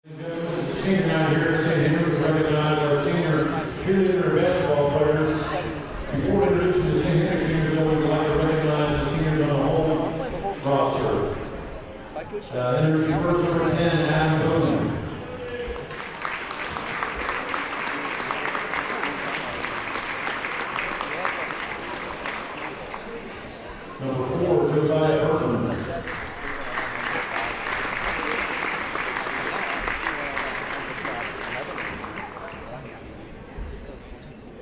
Senior down here at St. Henry to recognize our senior cheerleader basketball players. Before introducing the St. Henry seniors, I would like to recognize the seniors on the Holmes roster. Introducing first number 10, Adam Bowman. Number 4, Josiah Burton.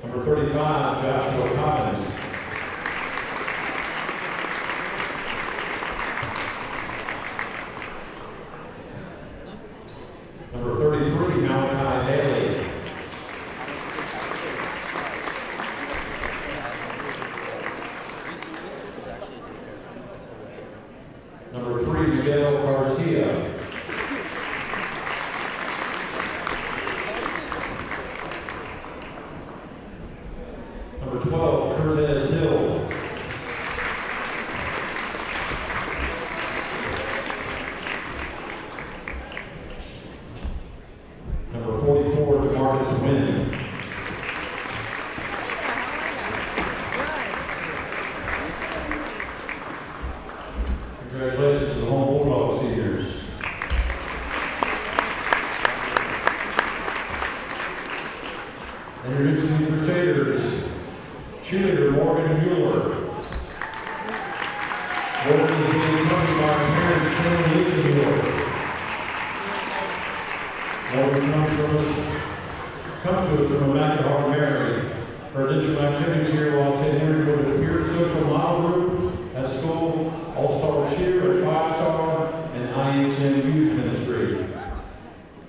Number 35, Joshua Cobbins. Number 33, Malachi Haley. Number 3, Miguel Garcia. Number 12, Curtis Hill. Number 44 is Marcus Wynn. Congratulations to the home Bulldog seniors. Introducing the Crusaders, cheerleader Morgan Mueller. Morgan is being accompanied by her parents, Tim and Lisa Mueller. Morgan comes to us from Immaculate Mary. Her additional activities here while at St. Henry go to the Peer Social Model Group at school, All-Star Cheer at 5-Star, and IHM Youth Ministry.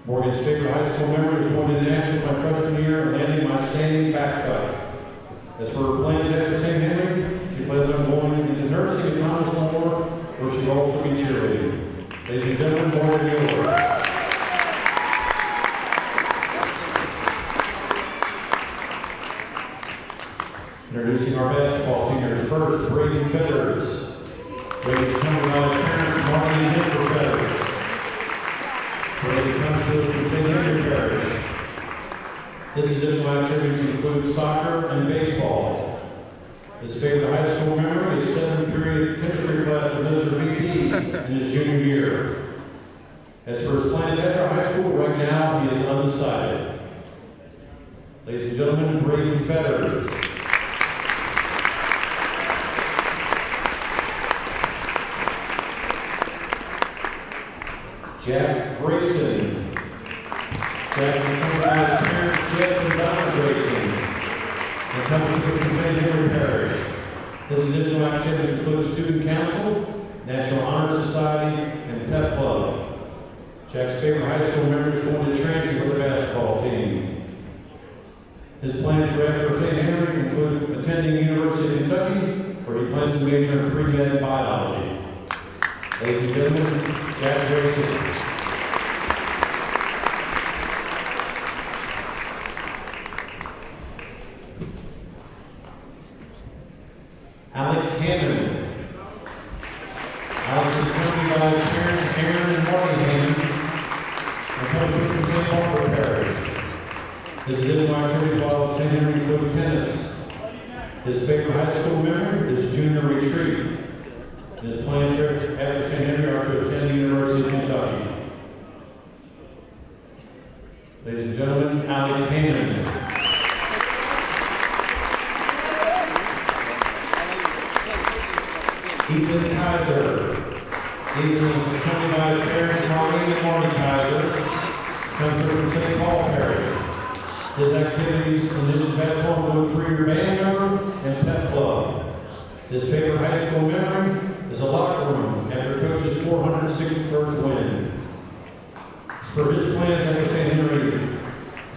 Morgan's favorite high school memory is going to national my freshman year and landing my standing back tuck. As for her plans after St. Henry, she plans on going into nursing at Thomas More, where she'll also be cheerleading. Ladies and gentlemen, Morgan Mueller. Introducing our basketball seniors first, Brady Feathers. Brady comes by his parents, Marty and Jennifer Feathers. Brady comes to us from St. Henry Parish. His additional activities include soccer and baseball. His favorite high school memory is 7th period chemistry class with Mr. VP in his junior year. As for his plans after high school, right now he is undecided. Ladies and gentlemen, Brady Feathers. Jack Grayson. Jack is accompanied by his parents, Jeff and Donna Grayson. And comes to us from St. Henry Parish. His additional activities include student council, National Honor Society, and pep club. Jack's favorite high school memory is going to transit with the basketball team. His plans for after St. Henry include attending the University of Kentucky, where he plans to major in pre-med biology. Ladies and gentlemen, Jack Grayson. Alex Hammond. Alex is accompanied by his parents, Aaron and Marty Hammond, and comes from St. Barbara Parish. His additional activities while at St. Henry include tennis. His favorite high school memory is junior retreat. His plans after St. Henry are to attend the University of Kentucky. Ladies and gentlemen, Alex Hammond. Ethan Kaiser. Ethan is accompanied by his parents, Marlene and Marty Kaiser. Comes from St. Paul Parish. His activities in this basketball include 3-year band member and pep club. His favorite high school memory is a locker room after Coach's 461st win. For his plans after St. Henry,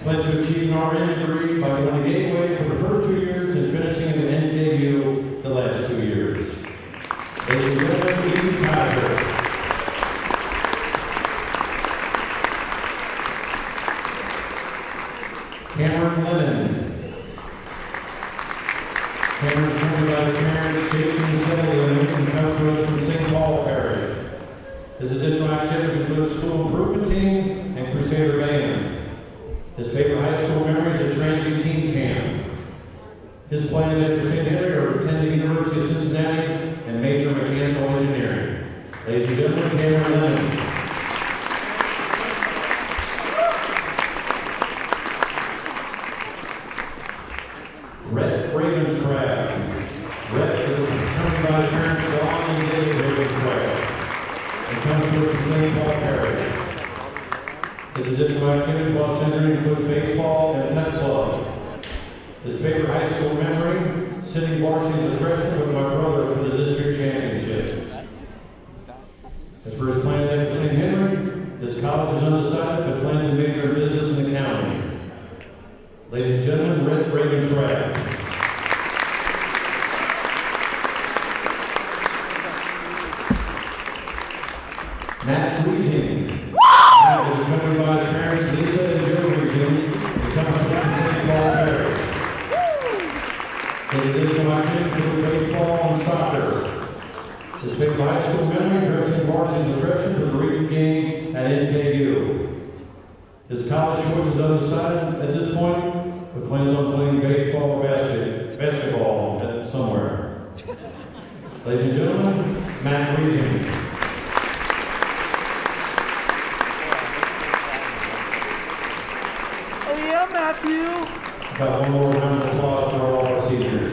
plan to achieve an RN degree by going to Gateway for the first 2 years and finishing an NKU the last 2 years. Ladies and gentlemen, Ethan Kaiser. Cameron Lennon. Cameron's accompanied by his parents, Jason and Shelley Lennon, and comes to us from St. Paul Parish. His additional activities include school improvement team and Crusader Band. His favorite high school memory is a transient team camp. His plans after St. Henry are to attend the University of Cincinnati and major in mechanical engineering. Ladies and gentlemen, Cameron Lennon. Rhett Ravenscraft. Rhett is determined by the parents of Don and David Ravenscraft and comes to us from St. Paul Parish. His additional activities while centering include baseball and pet club. His favorite high school memory, sitting varsity as a freshman with my brother for the district championship. As for his plans after St. Henry, his college is undecided, but plans to major in business and accounting. Ladies and gentlemen, Rhett Ravenscraft. Matt Reesing. Matt is accompanied by his parents, Lisa and Joe Reesing, and comes from St. Paul Parish. His additional activities include baseball and soccer. His favorite high school memory, dressing varsity as a freshman for the region game at NKU. His college choice is undecided at this point, but plans on playing baseball or basketball somewhere. Ladies and gentlemen, Matt Reesing. Matthew. Got one more round of applause for all our seniors.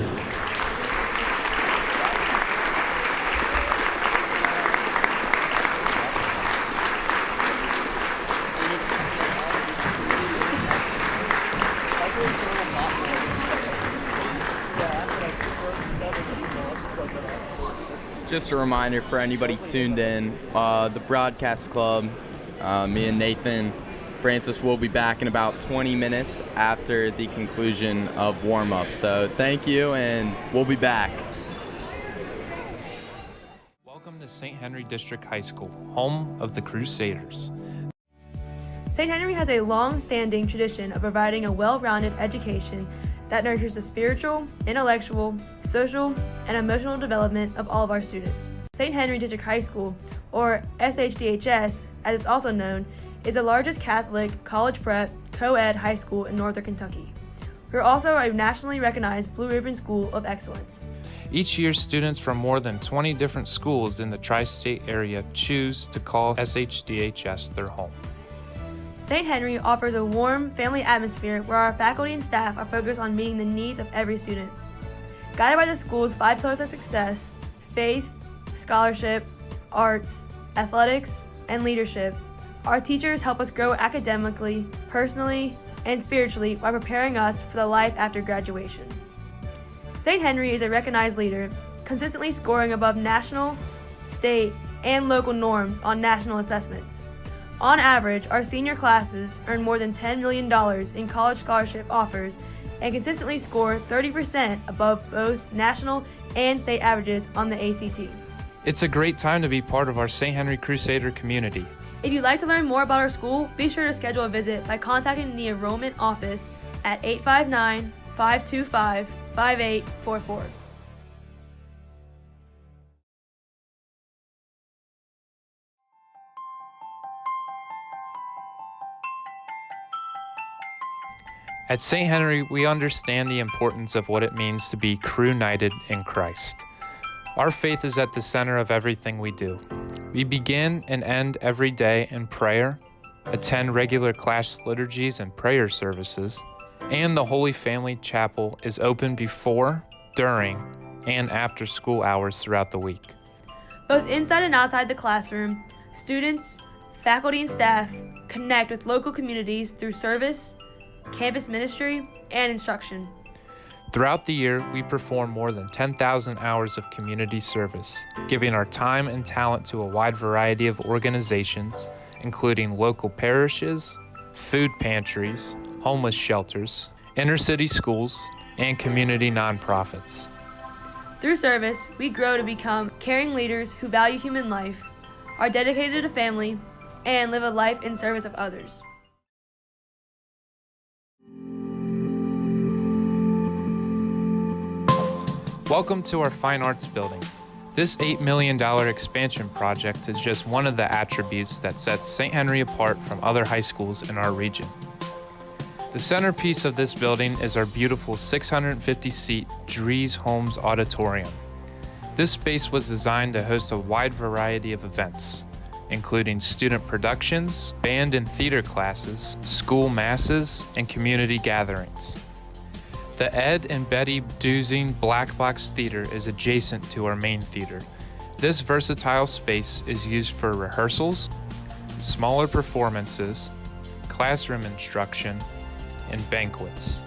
Just a reminder for anybody tuned in, the broadcast club, me and Nathan Francis will be back in about 20 minutes after the conclusion of warm-up. So thank you, and we'll be back. Welcome to St. Henry District High School, home of the Crusaders. St. Henry has a long-standing tradition of providing a well-rounded education that nurtures the spiritual, intellectual, social, and emotional development of all of our students. St. Henry District High School, or SHDHS, as it's also known, is the largest Catholic college prep co-ed high school in northern Kentucky. We're also a nationally recognized Blue Ribbon School of Excellence. Each year, students from more than 20 different schools in the tri-state area choose to call SHDHS their home. St. Henry offers a warm, family atmosphere where our faculty and staff are focused on meeting the needs of every student. Guided by the school's 5 pillars of success: faith, scholarship, arts, athletics, and leadership, our teachers help us grow academically, personally, and spiritually while preparing us for the life after graduation. St. Henry is a recognized leader, consistently scoring above national, state, and local norms on national assessments. On average, our senior classes earn more than $10 million in college scholarship offers and consistently score 30% above both national and state averages on the ACT. It's a great time to be part of our St. Henry Crusader community. If you'd like to learn more about our school, be sure to schedule a visit by contacting the enrollment office at 859-525-5844. At St. Henry, we understand the importance of what it means to be crew-united in Christ. Our faith is at the center of everything we do. We begin and end every day in prayer, attend regular class liturgies and prayer services, and the Holy Family Chapel is open before, during, and after school hours throughout the week. Both inside and outside the classroom, students, faculty, and staff connect with local communities through service, campus ministry, and instruction. Throughout the year, we perform more than 10,000 hours of community service, giving our time and talent to a wide variety of organizations, including local parishes, food pantries, homeless shelters, inner-city schools, and community nonprofits. Through service, we grow to become caring leaders who value human life, are dedicated to family, and live a life in service of others. Welcome to our Fine Arts Building. This $8 million expansion project is just one of the attributes that sets St. Henry apart from other high schools in our region. The centerpiece of this building is our beautiful 650-seat Dries Holmes Auditorium. This space was designed to host a wide variety of events, including student productions, band and theater classes, school masses, and community gatherings. The Ed and Betty Duzing Black Box Theater is adjacent to our main theater. This versatile space is used for rehearsals, smaller performances, classroom instruction, and banquets.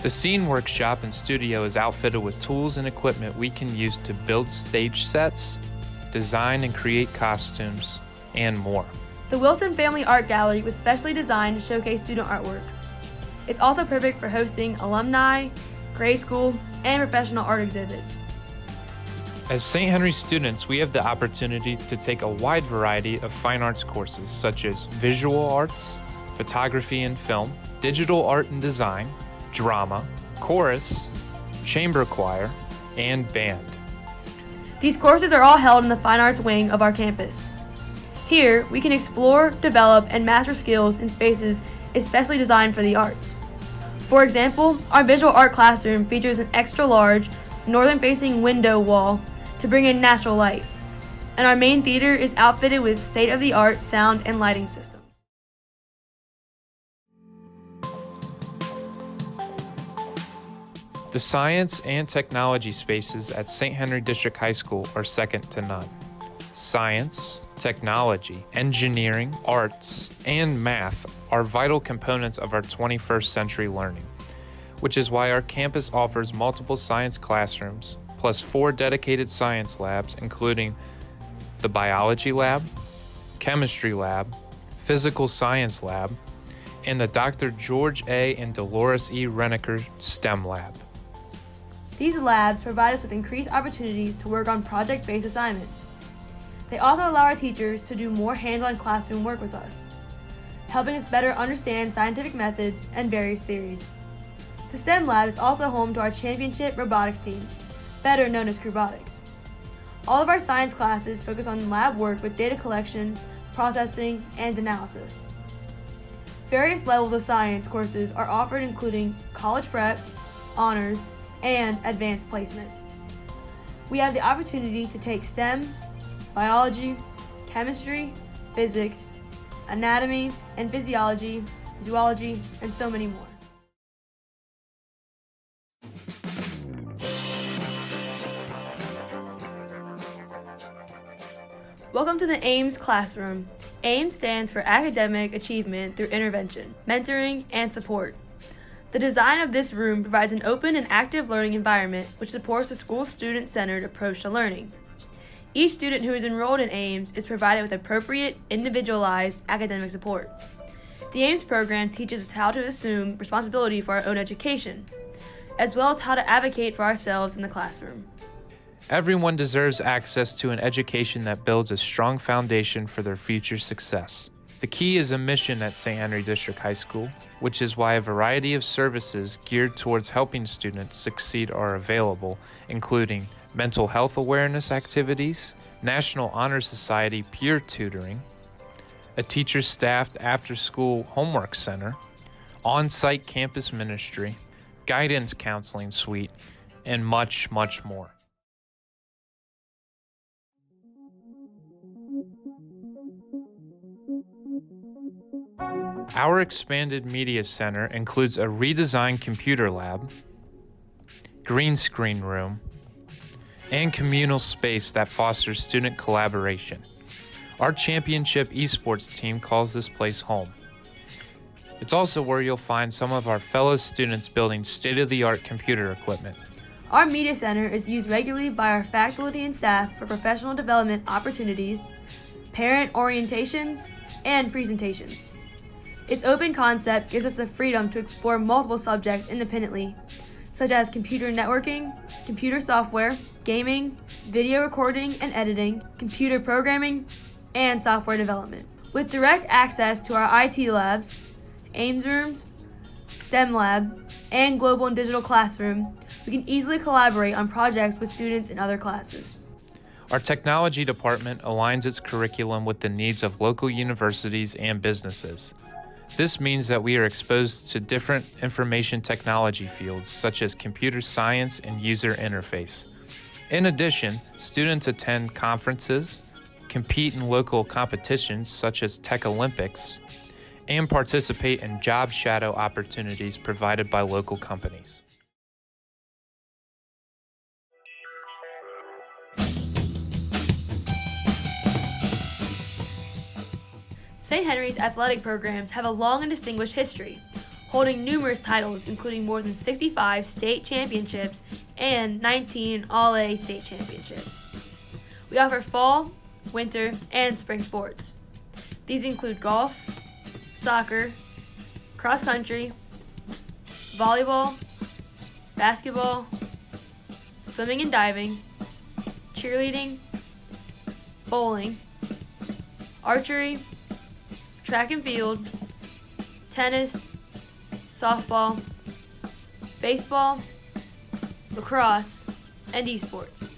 The scene workshop and studio is outfitted with tools and equipment we can use to build stage sets, design and create costumes, and more. The Wilson Family Art Gallery was specially designed to showcase student artwork. It's also perfect for hosting alumni, grade school, and professional art exhibits. As St. Henry students, we have the opportunity to take a wide variety of fine arts courses such as visual arts, photography and film, digital art and design, drama, chorus, chamber choir, and band. These courses are all held in the Fine Arts wing of our campus. Here, we can explore, develop, and master skills in spaces especially designed for the arts. For example, our visual art classroom features an extra-large, northern-facing window wall to bring in natural light, and our main theater is outfitted with state-of-the-art sound and lighting systems. The science and technology spaces at St. Henry District High School are second to none. Science, technology, engineering, arts, and math are vital components of our 21st century learning, which is why our campus offers multiple science classrooms, plus 4 dedicated science labs, including the biology lab, chemistry lab, physical science lab, and the Dr. George A. and Dolores E. Renneker STEM lab. These labs provide us with increased opportunities to work on project-based assignments. They also allow our teachers to do more hands-on classroom work with us, helping us better understand scientific methods and various theories. The STEM lab is also home to our championship robotics team, better known as Crewbotics. All of our science classes focus on lab work with data collection, processing, and analysis. Various levels of science courses are offered, including college prep, honors, and advanced placement. We have the opportunity to take STEM, biology, chemistry, physics, anatomy and physiology, zoology, and so many more. Welcome to the AIMS classroom. AIMS stands for Academic Achievement Through Intervention, Mentoring, and Support. The design of this room provides an open and active learning environment which supports a school student-centered approach to learning. Each student who is enrolled in AIMS is provided with appropriate, individualized academic support. The AIMS program teaches us how to assume responsibility for our own education, as well as how to advocate for ourselves in the classroom. Everyone deserves access to an education that builds a strong foundation for their future success. The key is a mission at St. Henry District High School, which is why a variety of services geared towards helping students succeed are available, including mental health awareness activities, National Honor Society peer tutoring, a teacher-staffed after-school homework center, on-site campus ministry, guidance counseling suite, and much, much more. Our expanded media center includes a redesigned computer lab, green screen room, and communal space that fosters student collaboration. Our championship esports team calls this place home. It's also where you'll find some of our fellow students building state-of-the-art computer equipment. Our media center is used regularly by our faculty and staff for professional development opportunities, parent orientations, and presentations. Its open concept gives us the freedom to explore multiple subjects independently, such as computer networking, computer software, gaming, video recording and editing, computer programming, and software development. With direct access to our IT labs, AIMS rooms, STEM lab, and global and digital classroom, we can easily collaborate on projects with students in other classes. Our technology department aligns its curriculum with the needs of local universities and businesses. This means that we are exposed to different information technology fields such as computer science and user interface. In addition, students attend conferences, compete in local competitions such as Tech Olympics, and participate in job shadow opportunities provided by local companies. St. Henry's athletic programs have a long and distinguished history, holding numerous titles including more than 65 state championships and 19 All-A state championships. We offer fall, winter, and spring sports. These include golf, soccer, cross country, volleyball, basketball, swimming and diving, cheerleading, bowling, archery, track and field, tennis, softball, baseball, lacrosse, and esports.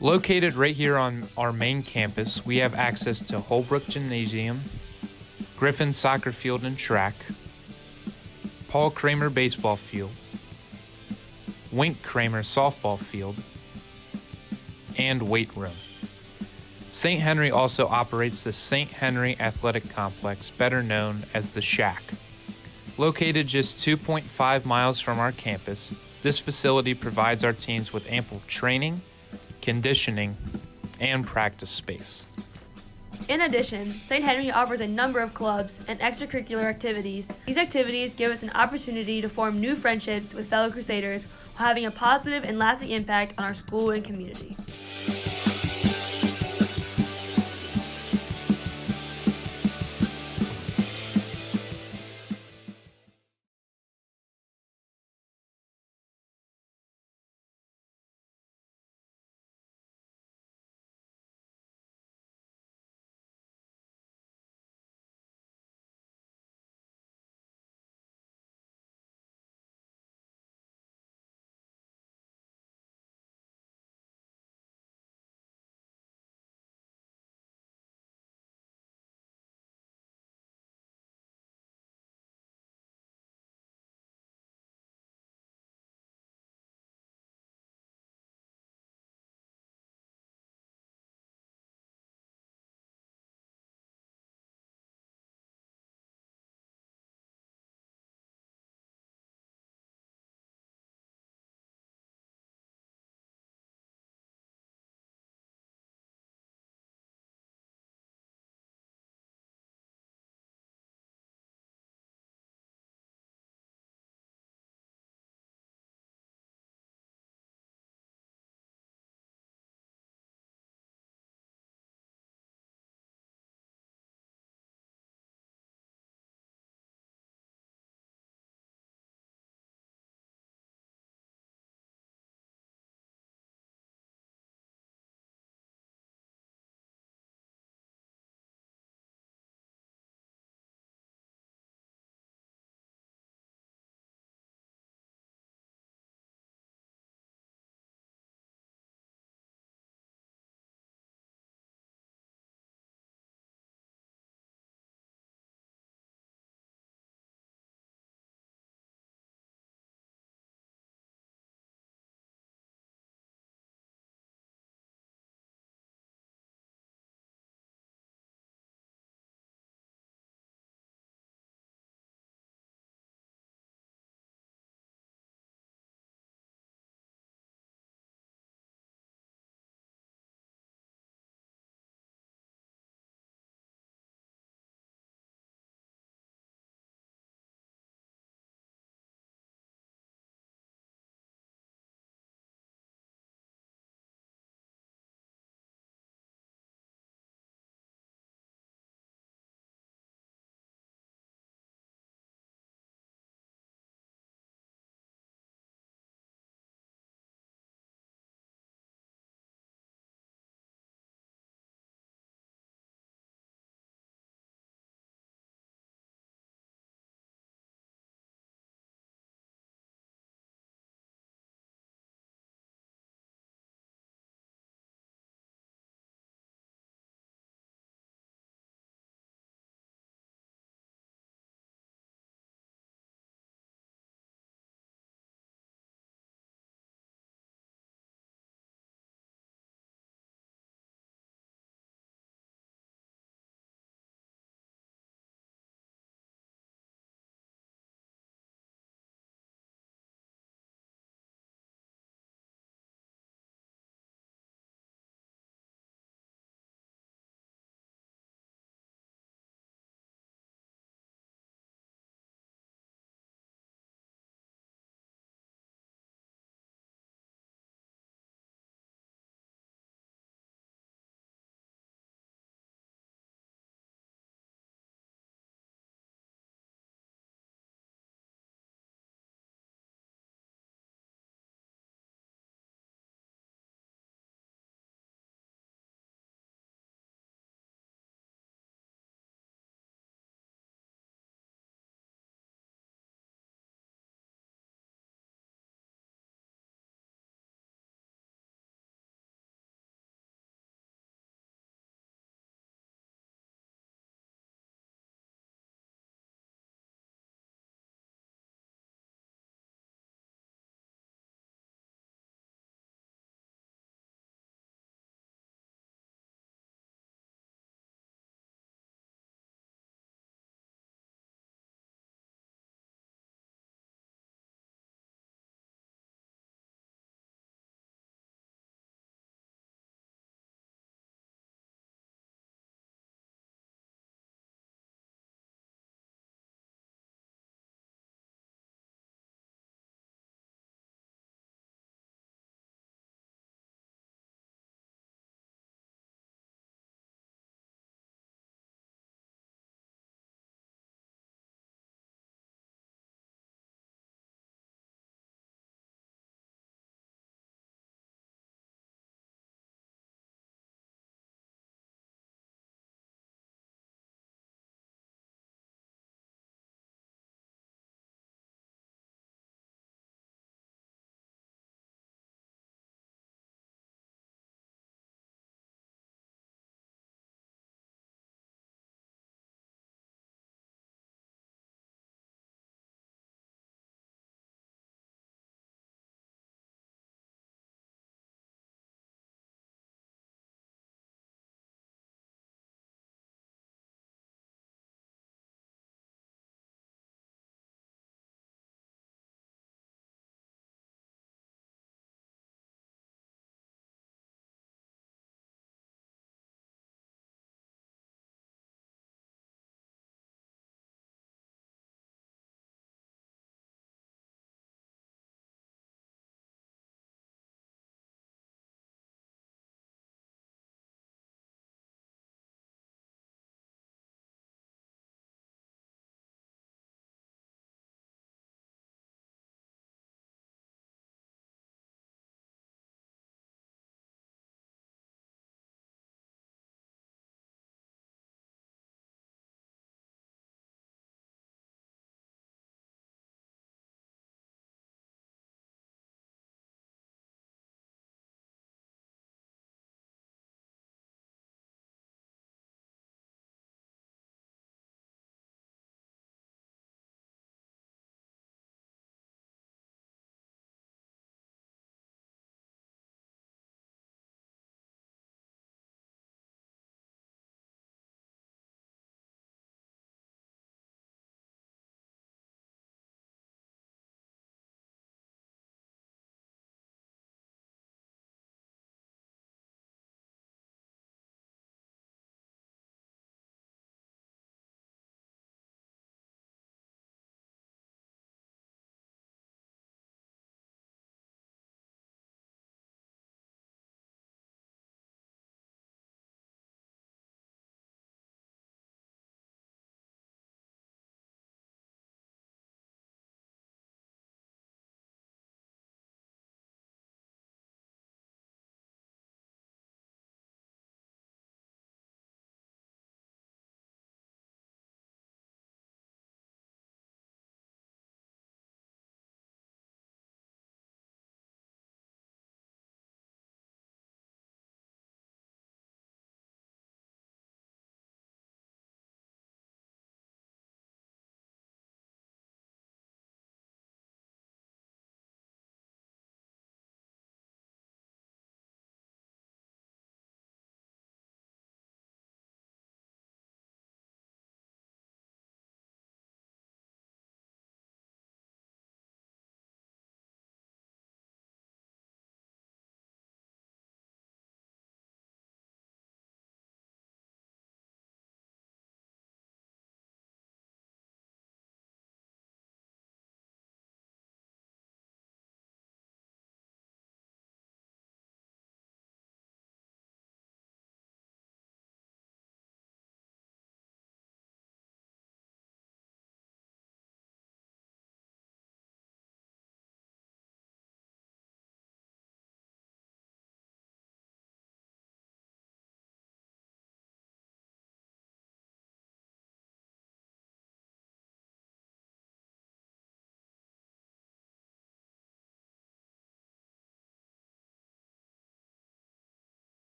Located right here on our main campus, we have access to Holbrook Gymnasium, Griffin Soccer Field and Track, Paul Kramer Baseball Field, Wink Kramer Softball Field, and weight room. St. Henry also operates the St. Henry Athletic Complex, better known as the Shack. Located just 2.5 miles from our campus, this facility provides our teams with ample training, conditioning, and practice space. In addition, St. Henry offers a number of clubs and extracurricular activities. These activities give us an opportunity to form new friendships with fellow Crusaders while having a positive and lasting impact on our school and community.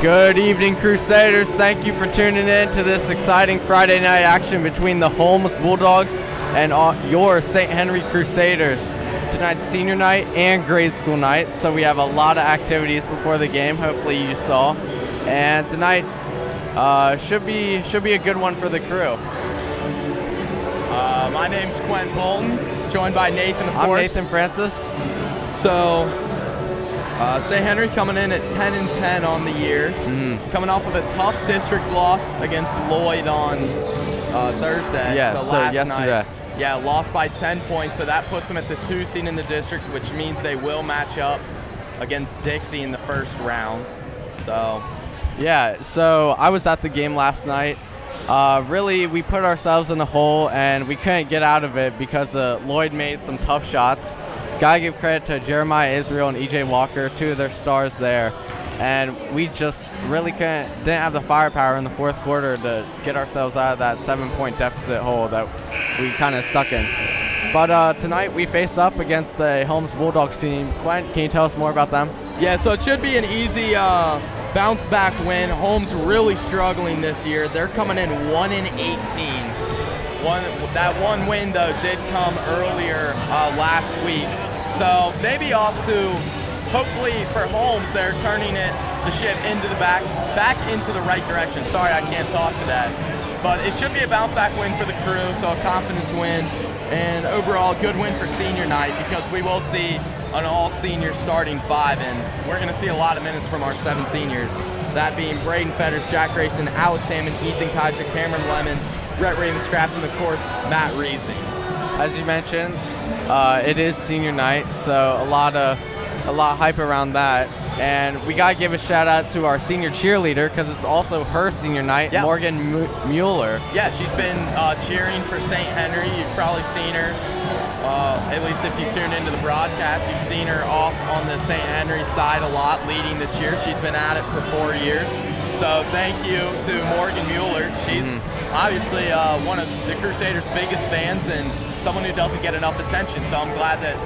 Good evening, Crusaders. Thank you for tuning in to this exciting Friday night action between the Holmes Bulldogs and your St. Henry Crusaders. Tonight's senior night and grade school night, so we have a lot of activities before the game. Hopefully you saw, and tonight should be a good one for the crew. My name's Quentin Bolton, joined by Nathan, of course. I'm Nathan Francis. So, St. Henry coming in at 10-10 on the year, coming off of a tough district loss against Lloyd on Thursday. Yeah, so yesterday. Night, yeah, lost by 10 points, so that puts them at the 2 seed in the district, which means they will match up against Dixie in the first round. So, yeah, so I was at the game last night. Really, we put ourselves in a hole and we couldn't get out of it because Lloyd made some tough shots. Gotta give credit to Jeremiah Israel and EJ Walker, 2 of their stars there. And we just really didn't have the firepower in the fourth quarter to get ourselves out of that 7-point deficit hole that we kind of stuck in. But tonight we face up against the Holmes Bulldogs team. Quent, can you tell us more about them? yeah, so it should be an easy bounce back win. Holmes really struggling this year. They're coming in 1-18. That one win though did come earlier last week, so maybe off to, hopefully for Holmes, they're turning the ship into the back into the right direction. Sorry, I can't talk to that, but it should be a bounce back win for the crew, so a confidence win, and overall good win for senior night because we will see an all-senior starting 5, and we're going to see a lot of minutes from our 7 seniors. That being Braden Fetters, Jack Grayson, Alex Hammond, Ethan Kaiser, Cameron Lemon, Rhett Ravenscraft, and of course, Matt Reesing. As you mentioned, it is senior night, so a lot of hype around that. And we gotta give a shout out to our senior cheerleader because it's also her senior night, yeah. Morgan Mueller. Yeah, she's been cheering for St. Henry. You've probably seen her, at least if you tuned into the broadcast, you've seen her off on the St. Henry side a lot, leading the cheer. She's been at it for 4 years. So thank you to Morgan Mueller. She's obviously one of the Crusaders' biggest fans and someone who doesn't get enough attention. So I'm glad that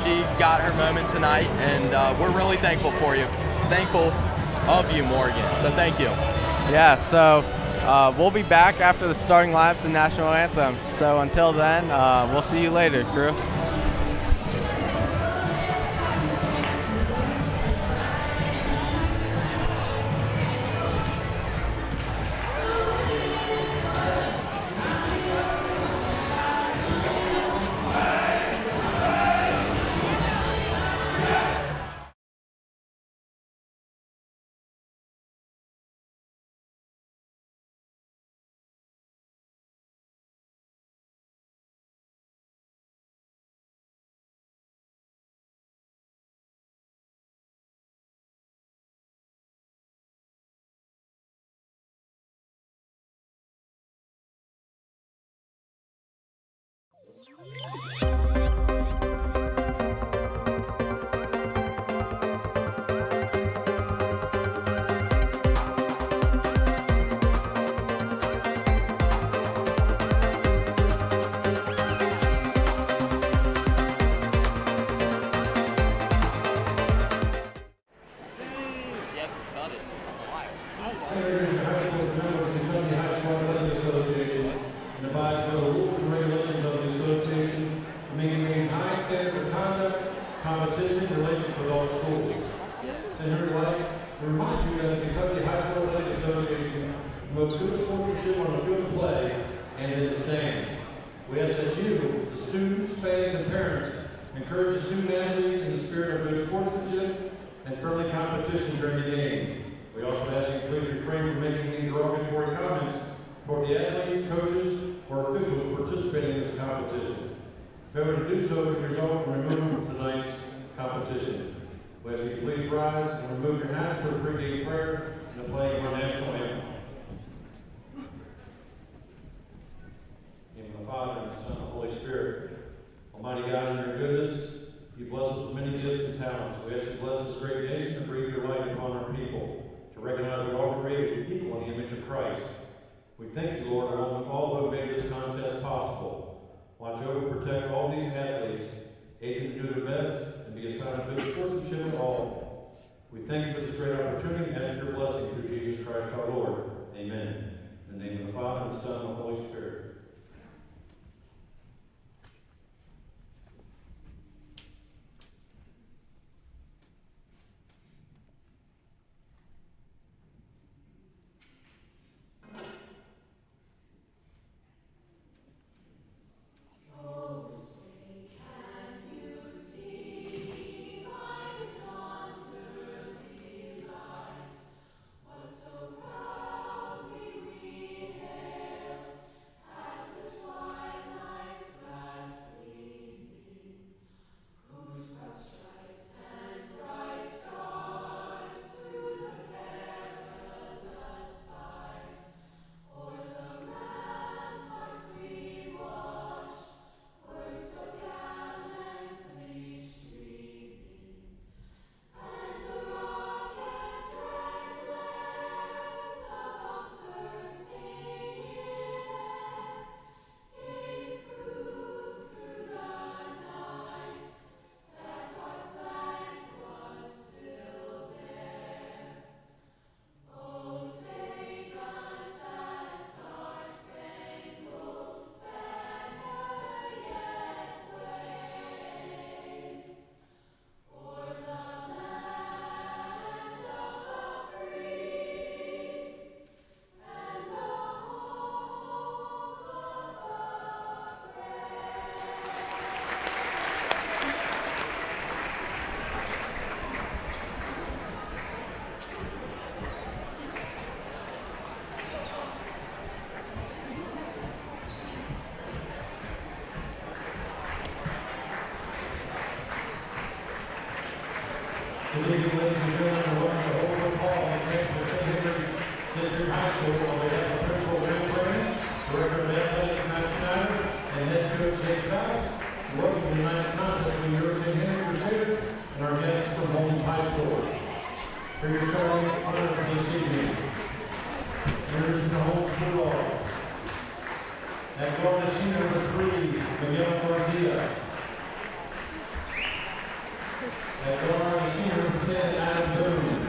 she got her moment tonight, and we're really thankful for you. Thankful of you, Morgan. So thank you. Yeah, so we'll be back after the starting laps and national anthem. So until then, we'll see you later, crew. We ask that you, the students, fans, and parents, encourage the student athletes in the spirit of good sportsmanship and friendly competition during the game. We also ask you to please refrain from making any derogatory comments toward the athletes, coaches, or officials participating in this competition. Failure to do so could result in removal from tonight's competition. We ask you to please rise and remove your hats for a pregame prayer and the playing of our national anthem. In the Father, and the Son, and the Holy Spirit. Almighty God, in your goodness, you bless us with many gifts and talents. We ask you to bless this great nation and breathe your light upon our people, to recognize we are all created equal in the image of Christ. We thank you, Lord, along with all who have made this contest possible. Watch over, protect all these athletes, aid them to do their best, and be a sign of good sportsmanship to all. We thank you for this great opportunity and ask your blessing through Jesus Christ our Lord. Amen. In the name of the Father, and the Son, and the Holy Spirit. Good evening, ladies and gentlemen, and welcome to Holmes Hall on campus of St. Henry District High School. On behalf of Principal Bill Brand, Director of Athletics Matt Schneider, and Head Coach Dave Faust, welcome to tonight's contest between your St. Henry Crusaders and our guests from Holmes High School. For your starting honors this evening, introducing the Holmes Bulldogs. At guard is senior number 3, Miguel Garcia. At guard, senior number 10, Adam Boone.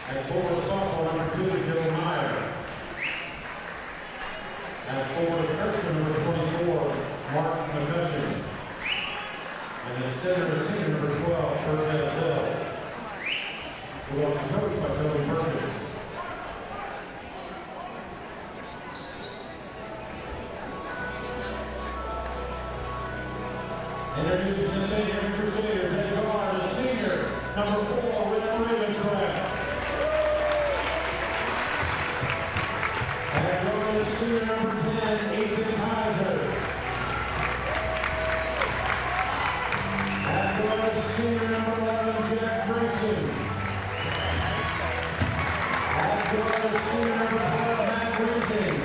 At forward, sophomore number 2, Joe Meyer. At forward, freshman number 24, Mark McCutcheon. And at center, senior number 12, Cortez Hill. We are coached by Billy Perkins. Introducing the St. Henry Crusaders at guard, the senior, number 4, William Ravenscraft. At guard, the senior, number 10, Ethan Kaiser. At guard, senior, number 11, Jack Grayson. At guard, senior, number 12, Matt Grayson.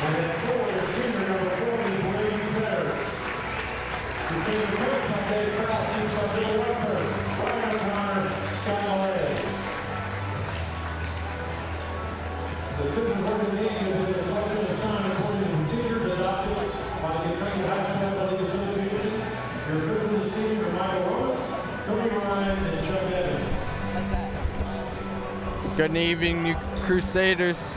And at forward, senior, number 40, William Ferris. You see the coach on Dave Faust, he's by Bill Rucker, Ryan Connor, Scott Ray. The officials working the game will be selected assigned according to procedures adopted by the Kentucky High School Athletic Association. Your officials this evening are Michael Ross, Tony Ryan, and Chuck Evans. Good evening, you Crusaders.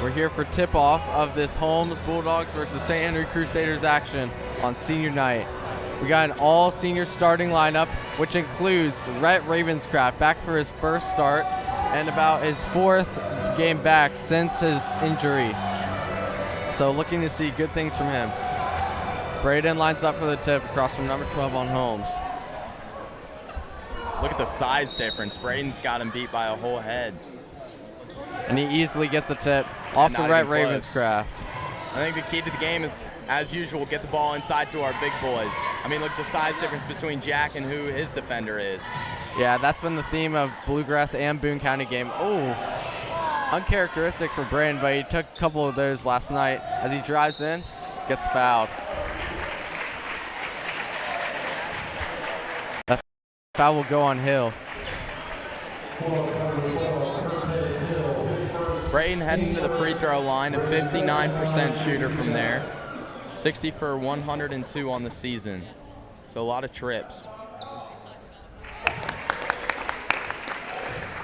We're here for tip-off of this Holmes Bulldogs versus St. Henry Crusaders action on senior night. We got an all-senior starting lineup, which includes Rhett Ravenscraft back for his first start and about his 4th game back since his injury. So looking to see good things from him. Braden lines up for the tip across from number 12 on Holmes. Look at the size difference. Braden's got him beat by a whole head. And he easily gets the tip off to Rhett Ravenscraft. I think the key to the game is, as usual, get the ball inside to our big boys. I mean, look at the size difference between Jack and who his defender is. Yeah, that's been the theme of Bluegrass and Boone County game. Oh, uncharacteristic for Braden, but he took a couple of those last night. As he drives in, gets fouled. That foul will go on Hill. Braden heading to the free throw line, a 59% shooter from there. 60 for 102 on the season. So a lot of trips.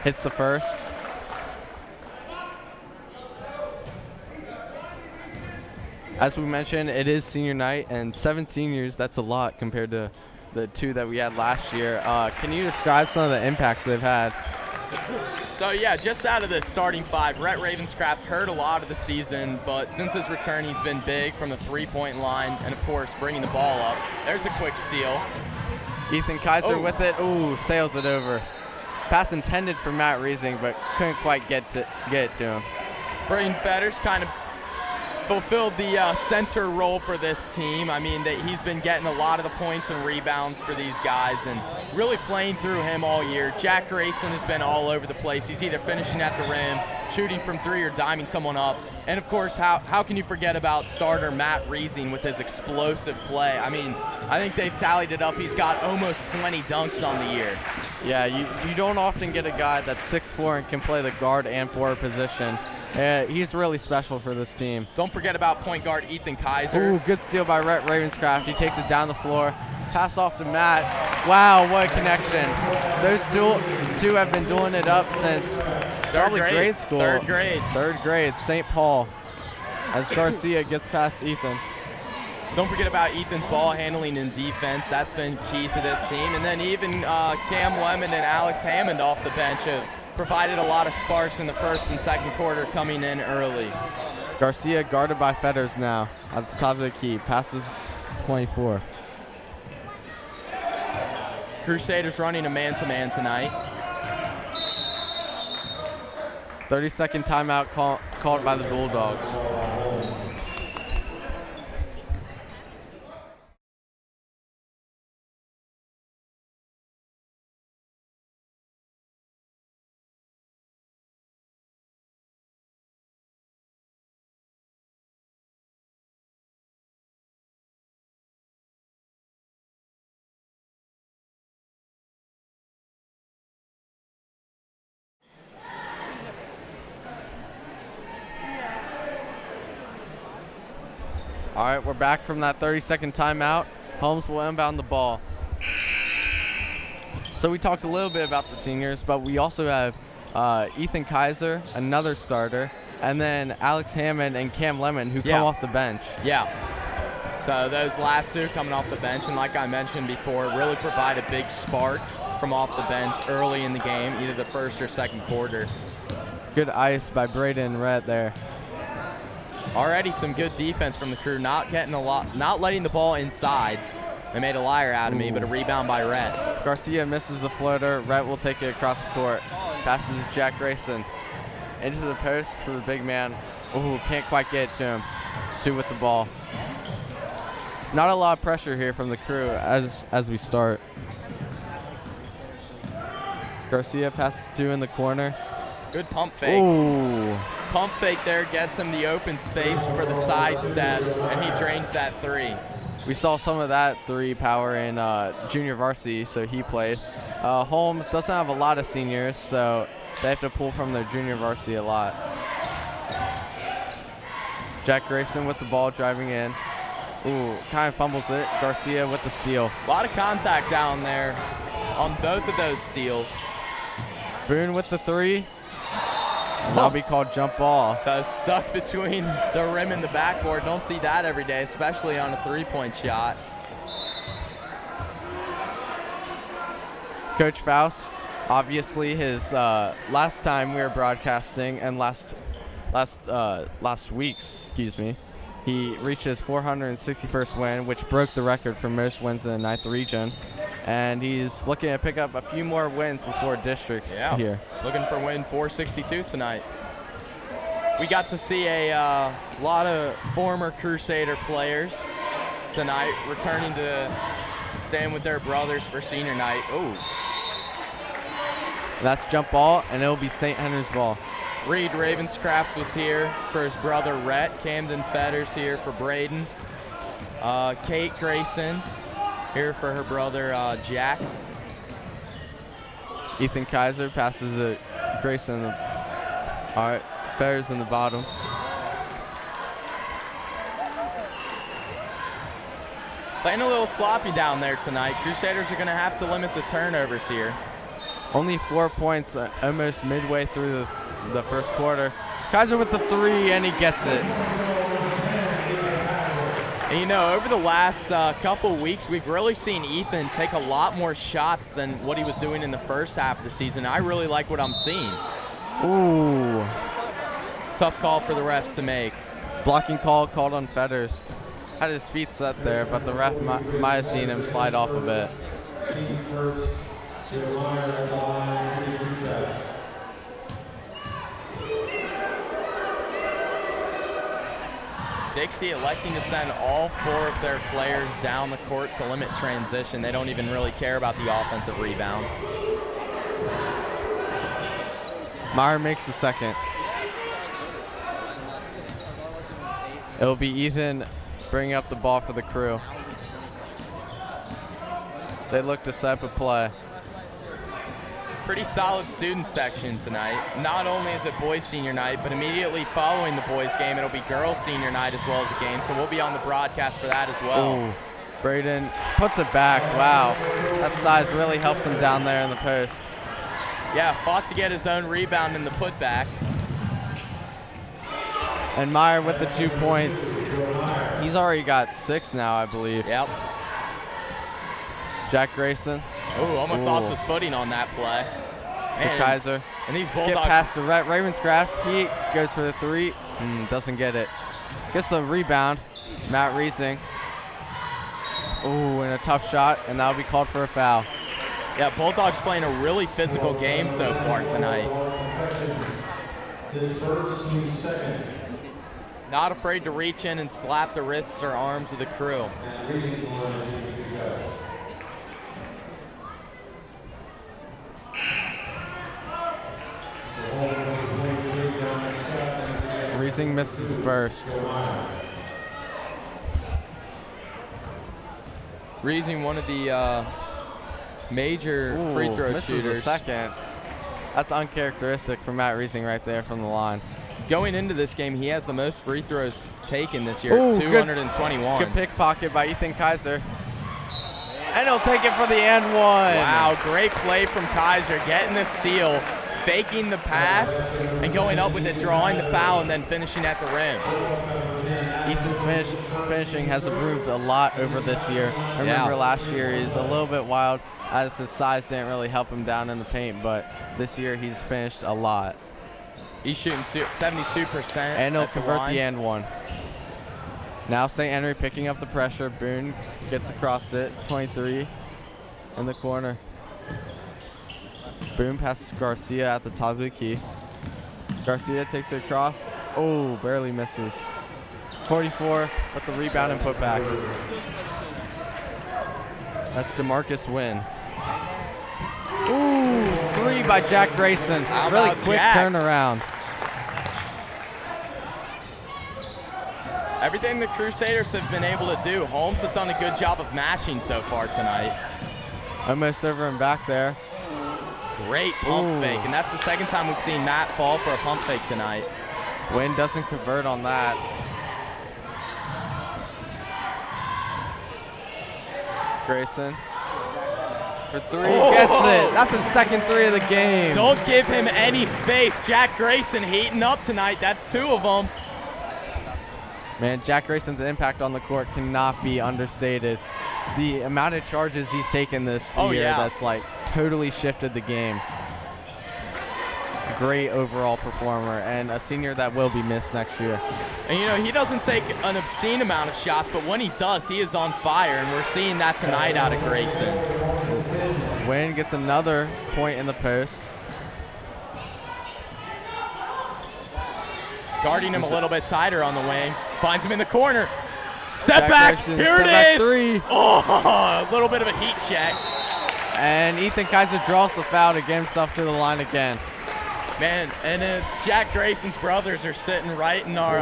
hits the first. As we mentioned, it is senior night, and 7 seniors, that's a lot compared to the 2 that we had last year. Can you describe some of the impacts they've had? So yeah, just out of the starting 5, Rhett Ravenscraft hurt a lot of the season, but since his return, he's been big from the 3-point line, and of course, bringing the ball up. There's a quick steal. Ethan Kaiser with it. Ooh, sails it over. Pass intended for Matt Reesing, but couldn't quite get it to him. Braden Fetters kind of fulfilled the center role for this team. I mean, he's been getting a lot of the points and rebounds for these guys and really playing through him all year. Jack Grayson has been all over the place. He's either finishing at the rim, shooting from 3, or diming someone up. And of course, how can you forget about starter Matt Reesing with his explosive play? I mean, I think they've tallied it up. He's got almost 20 dunks on the year. Yeah, you don't often get a guy that's 6'4" and can play the guard and forward position. He's really special for this team. Don't forget about point guard Ethan Kaiser. Ooh, good steal by Rhett Ravenscraft. He takes it down the floor. Pass off to Matt. Wow, what a connection. Those two have been doing it up since probably grade school. Third grade. St. Paul. As Garcia gets past Ethan. Don't forget about Ethan's ball handling and defense. That's been key to this team. And then even Cam Lemon and Alex Hammond off the bench have provided a lot of sparks in the first and second quarter, coming in early. Garcia guarded by Fetters now at the top of the key. Passes 24. Crusaders running a man-to-man tonight. 30-second timeout called by the Bulldogs. All right, we're back from that 30-second timeout. Holmes will inbound the ball. So we talked a little bit about the seniors, but we also have Ethan Kaiser, another starter, and then Alex Hammond and Cam Lemon, who come off the bench. Yeah. So those last 2 coming off the bench, and like I mentioned before, really provide a big spark from off the bench early in the game, either the first or second quarter. Good ice by Braden Rhett there. Already some good defense from the Crew, not letting the ball inside. They made a liar out of me, but a rebound by Rhett. Garcia misses the floater. Rhett will take it across the court. Passes to Jack Grayson. Into the post for the big man. Ooh, can't quite get it to him. 2 with the ball. Not a lot of pressure here from the Crew as we start. Garcia passes 2 in the corner. Good pump fake. Ooh. Pump fake there gets him the open space for the side step, and he drains that 3. We saw some of that 3 power in junior varsity, so he played. Holmes doesn't have a lot of seniors, so they have to pull from their junior varsity a lot. Jack Grayson with the ball driving in. Ooh, kind of fumbles it. Garcia with the steal. A lot of contact down there on both of those steals. Boone with the 3. That'll be called jump ball. So stuck between the rim and the backboard. Don't see that every day, especially on a 3-point shot. Coach Faust, obviously his last time we were broadcasting and last week, he reached his 461st win, which broke the record for most wins in the 9th region. And he's looking to pick up a few more wins before districts here. Looking for win 462 tonight. We got to see a lot of former Crusader players tonight returning to staying with their brothers for senior night. Oh. That's jump ball, and it'll be St. Henry's ball. Reed Ravenscraft was here for his brother Rhett. Camden Fetters here for Braden. Kate Grayson here for her brother Jack. Ethan Kaiser passes it. Grayson. All right, Fetters in the bottom. Playing a little sloppy down there tonight. Crusaders are going to have to limit the turnovers here. Only 4 points almost midway through the first quarter. Kaiser with the 3, and he gets it. And you know, over the last couple weeks, we've really seen Ethan take a lot more shots than what he was doing in the first half of the season. I really like what I'm seeing. Ooh. Tough call for the refs to make. Blocking call called on Fetters. Had his feet set there, but the ref might have seen him slide off a bit. Dixie electing to send all 4 of their players down the court to limit transition. They don't even really care about the offensive rebound. Meyer makes the second. It'll be Ethan bringing up the ball for the Crew. They look to set up a play. Pretty solid student section tonight. Not only is it boys senior night, but immediately following the boys game, it'll be girls senior night as well as a game, so we'll be on the broadcast for that as well. Ooh. Braden puts it back. Wow. That size really helps him down there in the post. Yeah, fought to get his own rebound in the putback. And Meyer with the 2 points. He's already got 6 now, I believe. Yep. Jack Grayson. Ooh, almost lost his footing on that play. To Kaiser. And these skip Bulldogs past the Ravenscraft. He goes for the 3. Doesn't get it. Gets the rebound. Matt Reesing. Ooh, and a tough shot, and that'll be called for a foul. Yeah, Bulldogs playing a really physical game so far tonight. Not afraid to reach in and slap the wrists or arms of the Crew. Reesing misses the first. Reesing, one of the major free throw misses shooters. the second. That's uncharacteristic for Matt Reesing right there from the line. Going into this game, he has the most free throws taken this year, Ooh, 221. Good pickpocket by Ethan Kaiser. And he'll take it for the and one. Wow, great play from Kaiser, getting the steal, faking the pass, and going up with it, drawing the foul, and then finishing at the rim. Ethan's finishing has improved a lot over this year. I remember last year he's a little bit wild as his size didn't really help him down in the paint, but this year he's finished a lot. He's shooting 72%. And he'll convert the and one. Now St. Henry picking up the pressure. Boone gets across it. 23 in the corner. Boone passes Garcia at the top of the key. Garcia takes it across. Oh, barely misses. 44 with the rebound and put back. That's DeMarcus Wynn. Ooh, 3 by Jack Grayson. Really quick turnaround. Everything the Crusaders have been able to do, Holmes has done a good job of matching so far tonight. Almost over and back there. Great pump fake, and that's the second time we've seen Matt fall for a pump fake tonight. Wynn doesn't convert on that. Grayson for 3, gets it. That's his second 3 of the game. Don't give him any space. Jack Grayson heating up tonight. That's 2 of them. Man, Jack Grayson's impact on the court cannot be understated. The amount of charges he's taken this year, that's like totally shifted the game. Great overall performer and a senior that will be missed next year. And you know, he doesn't take an obscene amount of shots, but when he does, he is on fire, and we're seeing that tonight out of Grayson. Wayne gets another point in the post. Guarding him a little bit tighter on the wing. Finds him in the corner. Step Jack back. Grayson, Here step it back is. 3. Oh, a little bit of a heat check. And Ethan Kaiser draws the foul to get himself to the line again. Man, and Jack Grayson's brothers are sitting right in our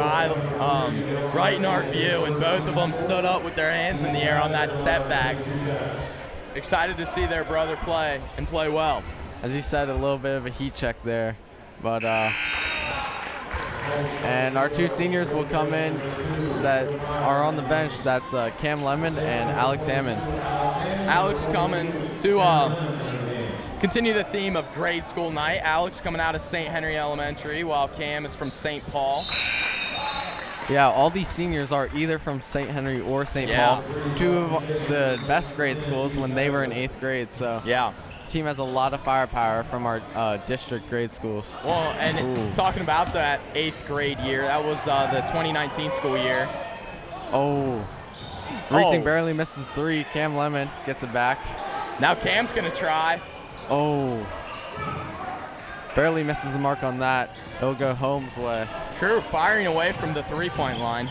right in our view, and both of them stood up with their hands in the air on that step back. Excited to see their brother play and play well. As he said, a little bit of a heat check there, but and our 2 seniors will come in that are on the bench. That's Cam Lemon and Alex Hammond. Alex coming to continue the theme of grade school night. Alex coming out of St. Henry Elementary, while Cam is from St. Paul. Yeah, all these seniors are either from St. Henry or St. Paul, two of the best grade schools when they were in 8th grade. So yeah, this team has a lot of firepower from our district grade schools. Well, and talking about that 8th grade year, that was the 2019 school year. Reesing barely misses 3. Cam Lemon gets it back. Now Cam's going to try. Barely misses the mark on that. It'll go Holmes' way. True, firing away from the three-point line.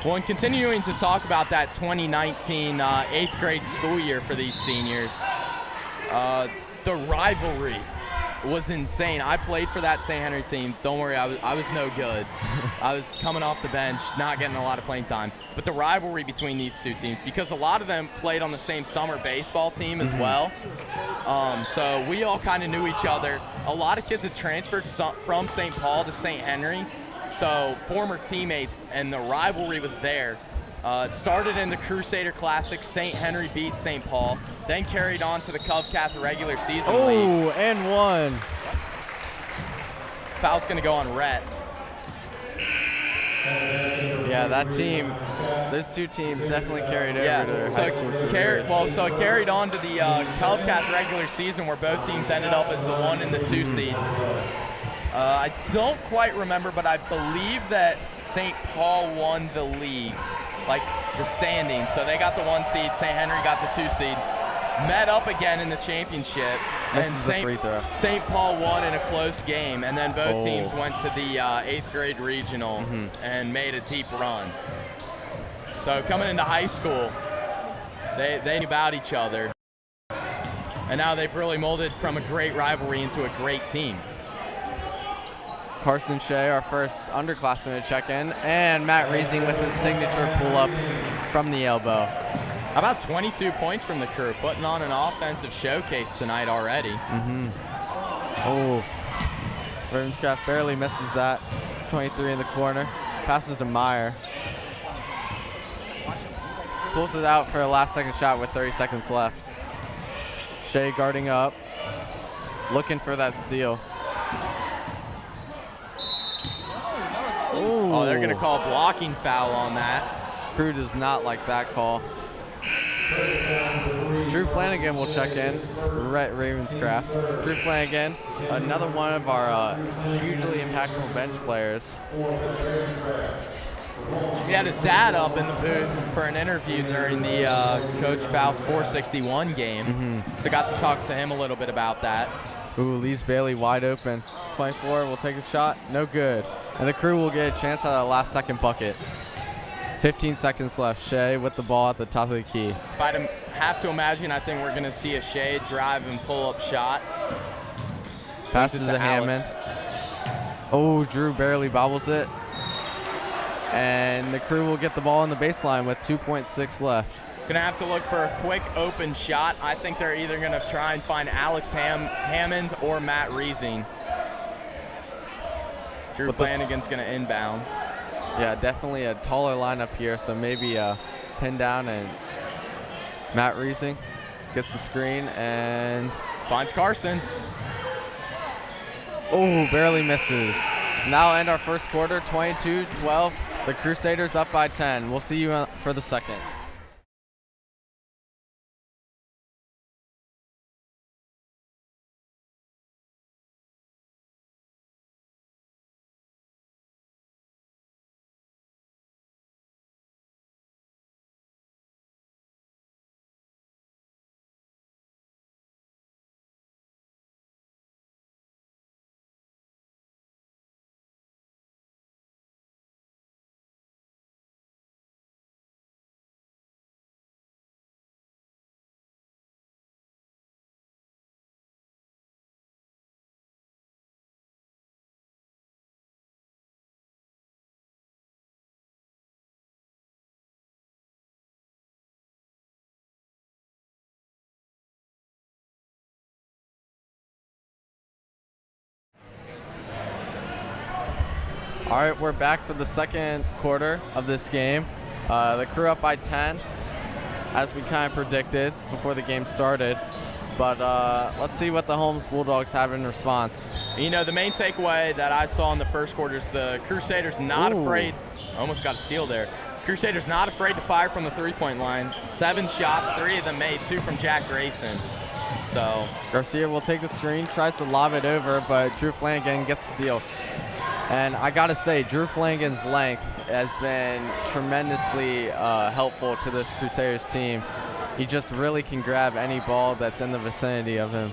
Well, and continuing to talk about that 2019 8th grade school year for these seniors, the rivalry was insane. I played for that St. Henry team. Don't worry, I was no good. I was coming off the bench, not getting a lot of playing time. But the rivalry between these two teams, because a lot of them played on the same summer baseball team as well. So we all kind of knew each other. A lot of kids had transferred from St. Paul to St. Henry. So former teammates, and the rivalry was there. It started in the Crusader Classic. St. Henry beat St. Paul, then carried on to the Cov-Cath regular season league. And one. Foul's going to go on Rhett. Yeah, that team, those two teams definitely carried over to their high school careers. So it carried on to the Cov-Cath regular season, where both teams ended up as the 1 and the 2 seed. I don't quite remember, but I believe that St. Paul won the league, like the standings. So they got the 1 seed, St. Henry got the 2 seed. Met up again in the championship, and St. Paul won in a close game, and then both teams went to the 8th grade regional and made a deep run. So coming into high school, they knew about each other, and now they've really molded from a great rivalry into a great team. Carson Shea, our first underclassman to check in, and Matt Reesing with his signature pull-up from the elbow. About 22 points from the crew, putting on an offensive showcase tonight already. Ravenscraft barely misses that. 23 in the corner. Passes to Meyer. Pulls it out for a last-second shot with 30 seconds left. Shea guarding up, looking for that steal. Oh, they're going to call a blocking foul on that. Crew does not like that call. Drew Flanagan will check in. Rhett Ravenscraft. Drew Flanagan, another one of our hugely impactful bench players. He had his dad up in the booth for an interview during the Coach Faust 461 game. So got to talk to him a little bit about that. Leaves Bailey wide open. 24 will take a shot. No good. And the crew will get a chance at a last-second bucket. 15 seconds left. Shea with the ball at the top of the key. If I'd have to imagine, I think we're going to see a Shea drive and pull-up shot. Passes to Hammond. Drew barely bobbles it. And the crew will get the ball on the baseline with 2.6 left. Going to have to look for a quick open shot. I think they're either going to try and find Alex Hammond or Matt Reesing. Drew Flanagan's going to inbound. Yeah, definitely a taller lineup here, so maybe a pin down, and Matt Reesing gets the screen and finds Carson. Barely misses. Now end our first quarter, 22-12. The Crusaders up by 10. We'll see you for the second. All right, we're back for the second quarter of this game. The crew up by 10, as we kind of predicted before the game started. But let's see what the Holmes Bulldogs have in response. You know, the main takeaway that I saw in the first quarter is the Crusaders not afraid. Almost got a steal there. Crusaders not afraid to fire from the three-point line. 7 shots, 3 of them made, 2 from Jack Grayson. So Garcia will take the screen, tries to lob it over, but Drew Flanagan gets a steal. And I gotta say, Drew Flanagan's length has been tremendously helpful to this Crusaders team. He just really can grab any ball that's in the vicinity of him.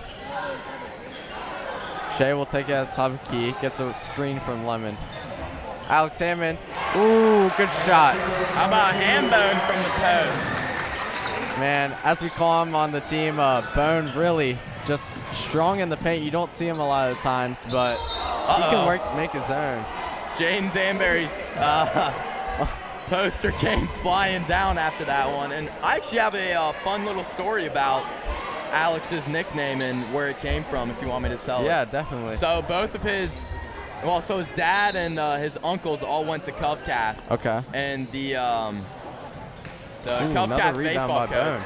Shea will take it at the top of the key, gets a screen from Lemond. Alex Hammond, ooh, good shot. how about Hambone from the post? Man, as we call him on the team, Bone really just strong in the paint. You don't see him a lot of the times, but he can make his own. Jaden Danbury's poster came flying down after that one. And I actually have a fun little story about Alex's nickname and where it came from, if you want me to tell it. Yeah, definitely. So both of his dad and his uncles all went to Covcath. Okay. And the Ooh, Covcath baseball coach.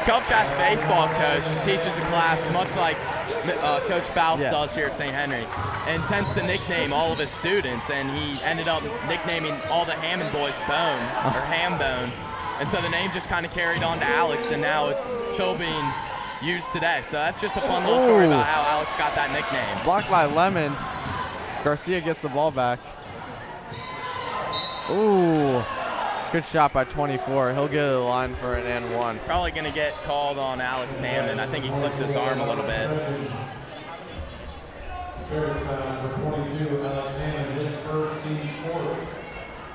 Covcath baseball coach teaches a class much like Coach Faust does here at St. Henry, and tends to nickname all of his students, and he ended up nicknaming all the Hammond boys Bone, or Hambone, and so the name just kind of carried on to Alex, and now it's still being used today. So that's just a fun little story about how Alex got that nickname. Blocked by Lemond. Garcia gets the ball back. Ooh, good shot by 24. He'll get to the line for an and one. Probably going to get called on Alex Hammond. I think he clipped his arm a little bit.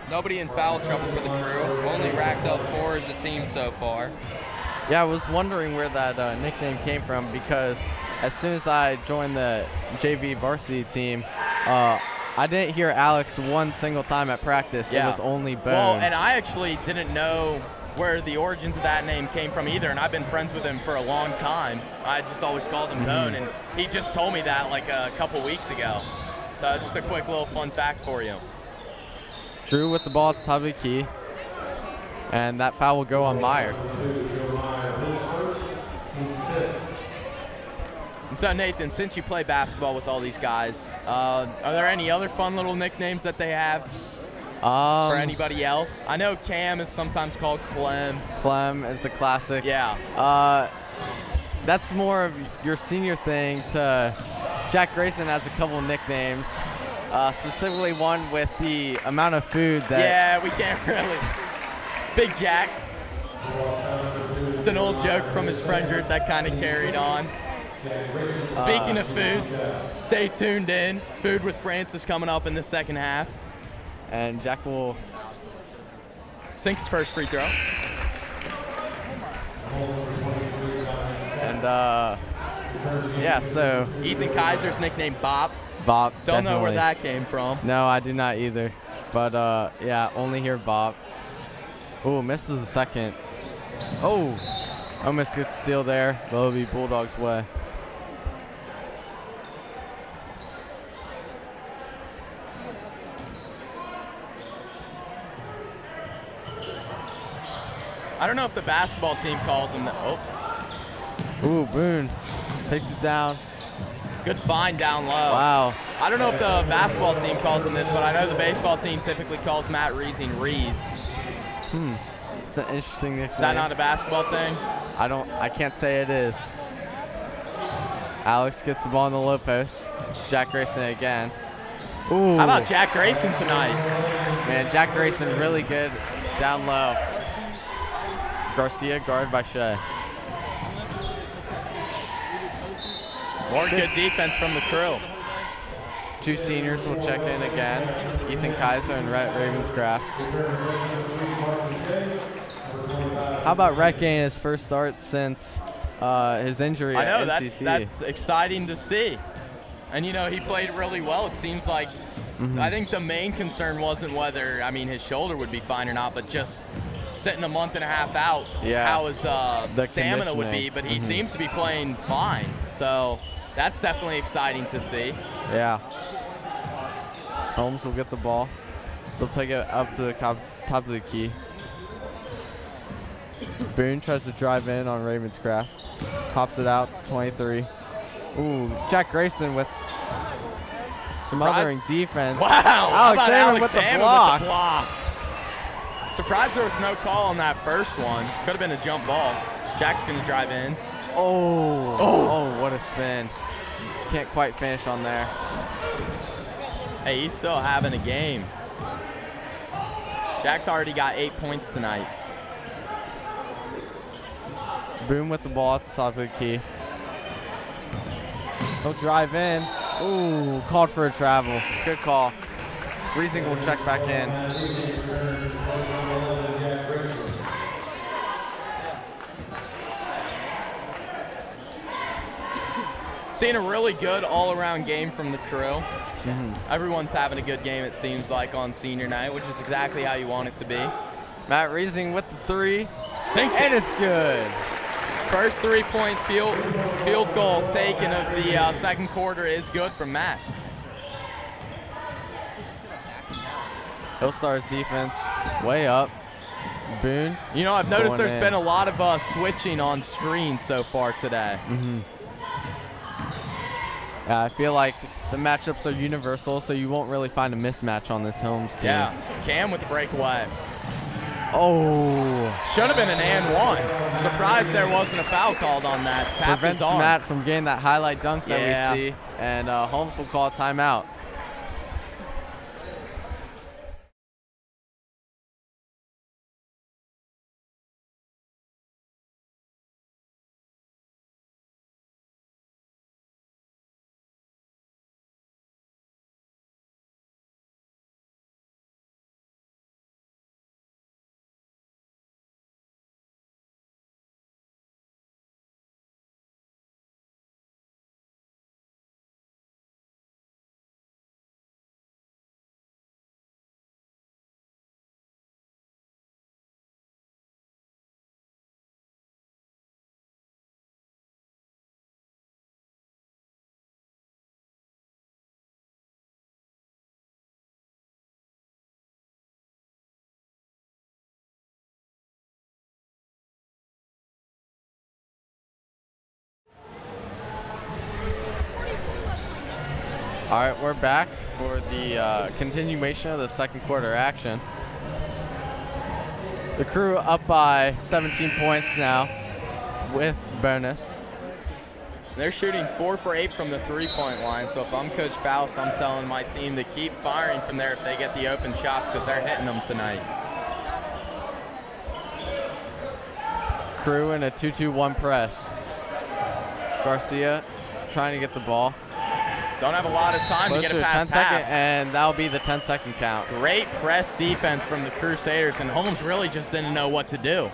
Nobody in foul trouble for the Crew. Only racked up 4 as a team so far. Yeah, I was wondering where that nickname came from, because as soon as I joined the JV varsity team, I didn't hear Alex one single time at practice. Yeah. It was only Bone. Well, and I actually didn't know where the origins of that name came from either, and I've been friends with him for a long time. I just always called him Bone, and he just told me that like a couple weeks ago. So just a quick little fun fact for you. Drew with the ball at the top of the key, and that foul will go on Meyer. And so, Nathan, since you play basketball with all these guys, are there any other fun little nicknames that they have for anybody else? I know Cam is sometimes called Clem. Clem is the classic. Yeah. That's more of your senior thing. Jack Grayson has a couple nicknames, specifically one with the amount of food that. Yeah, we can't really. Big Jack. It's an old joke from his friend group that kind of carried on. Speaking of food, stay tuned in. Food with Francis coming up in the second half. And Jack will sink his first free throw. And yeah, so Ethan Kaiser's nickname Bop. Bop. Don't know where definitely. that came from. No, I do not either. But yeah, only hear Bop. Ooh, misses the second. Oh, almost gets a steal there, but it'll be Bulldogs' way. I don't know if the basketball team calls him that. Oh. Ooh, Boone takes it down. Good find down low. Wow. I don't know if the basketball team calls him this, but I know the baseball team typically calls Matt Reesing Rees. It's an interesting nickname. Is that not a basketball thing? I can't say it is. Alex gets the ball in the low post. Jack Grayson again. Ooh. How about Jack Grayson tonight? Man, Jack Grayson really good down low. Garcia guarded by Shea. More good defense from the Crew. 2 seniors will check in again. Ethan Kaiser and Rhett Ravenscraft. How about Rhett getting his first start since his injury I know, at NCC? that's exciting to see. And, you know, he played really well. It seems like, I think the main concern wasn't whether, his shoulder would be fine or not, but just sitting a month and a half out, how his stamina would be. But he seems to be playing fine. So that's definitely exciting to see. Yeah. Holmes will get the ball. They'll take it up to the top of the key. Boone tries to drive in on Ravenscraft. Pops it out to 23. Ooh, Jack Grayson with smothering defense. Wow! How about Alexander with the block. Surprised there was no call on that first one. Could have been a jump ball. Jack's going to drive in. Oh, what a spin. Can't quite finish on there. Hey, he's still having a game. Jack's already got 8 points tonight. Boone with the ball at the top of the key. He'll drive in. Ooh, called for a travel. Good call. Reesing will check back in. Seeing a really good all-around game from the crew. Everyone's having a good game, it seems like, on senior night, which is exactly how you want it to be. Matt Reesing with the 3. Sinks and it. It's good. First 3-point field goal taken of the second quarter is good from Matt. Hillstar's defense way up. Boone. You know, I've noticed there's in. been a lot of switching on screens so far today. I feel like the matchups are universal, so you won't really find a mismatch on this Holmes team. Yeah, Cam with the breakaway. Oh. Should have been an and one. Surprised there wasn't a foul called on that. Tapped Prevents his arm. Matt from getting that highlight dunk that Yeah. we see, and Holmes will call a timeout. All right, we're back for the continuation of the second quarter action. The crew up by 17 points now with bonus. They're shooting 4 for 8 from the three-point line, so if I'm Coach Faust, I'm telling my team to keep firing from there if they get the open shots because they're hitting them tonight. Crew in a 2-2-1 press. Garcia trying to get the ball. Don't have a lot of time Close to get to it a past 10-second, half. and that'll be the 10-second count. Great press defense from the Crusaders, and Holmes really just didn't know what to do.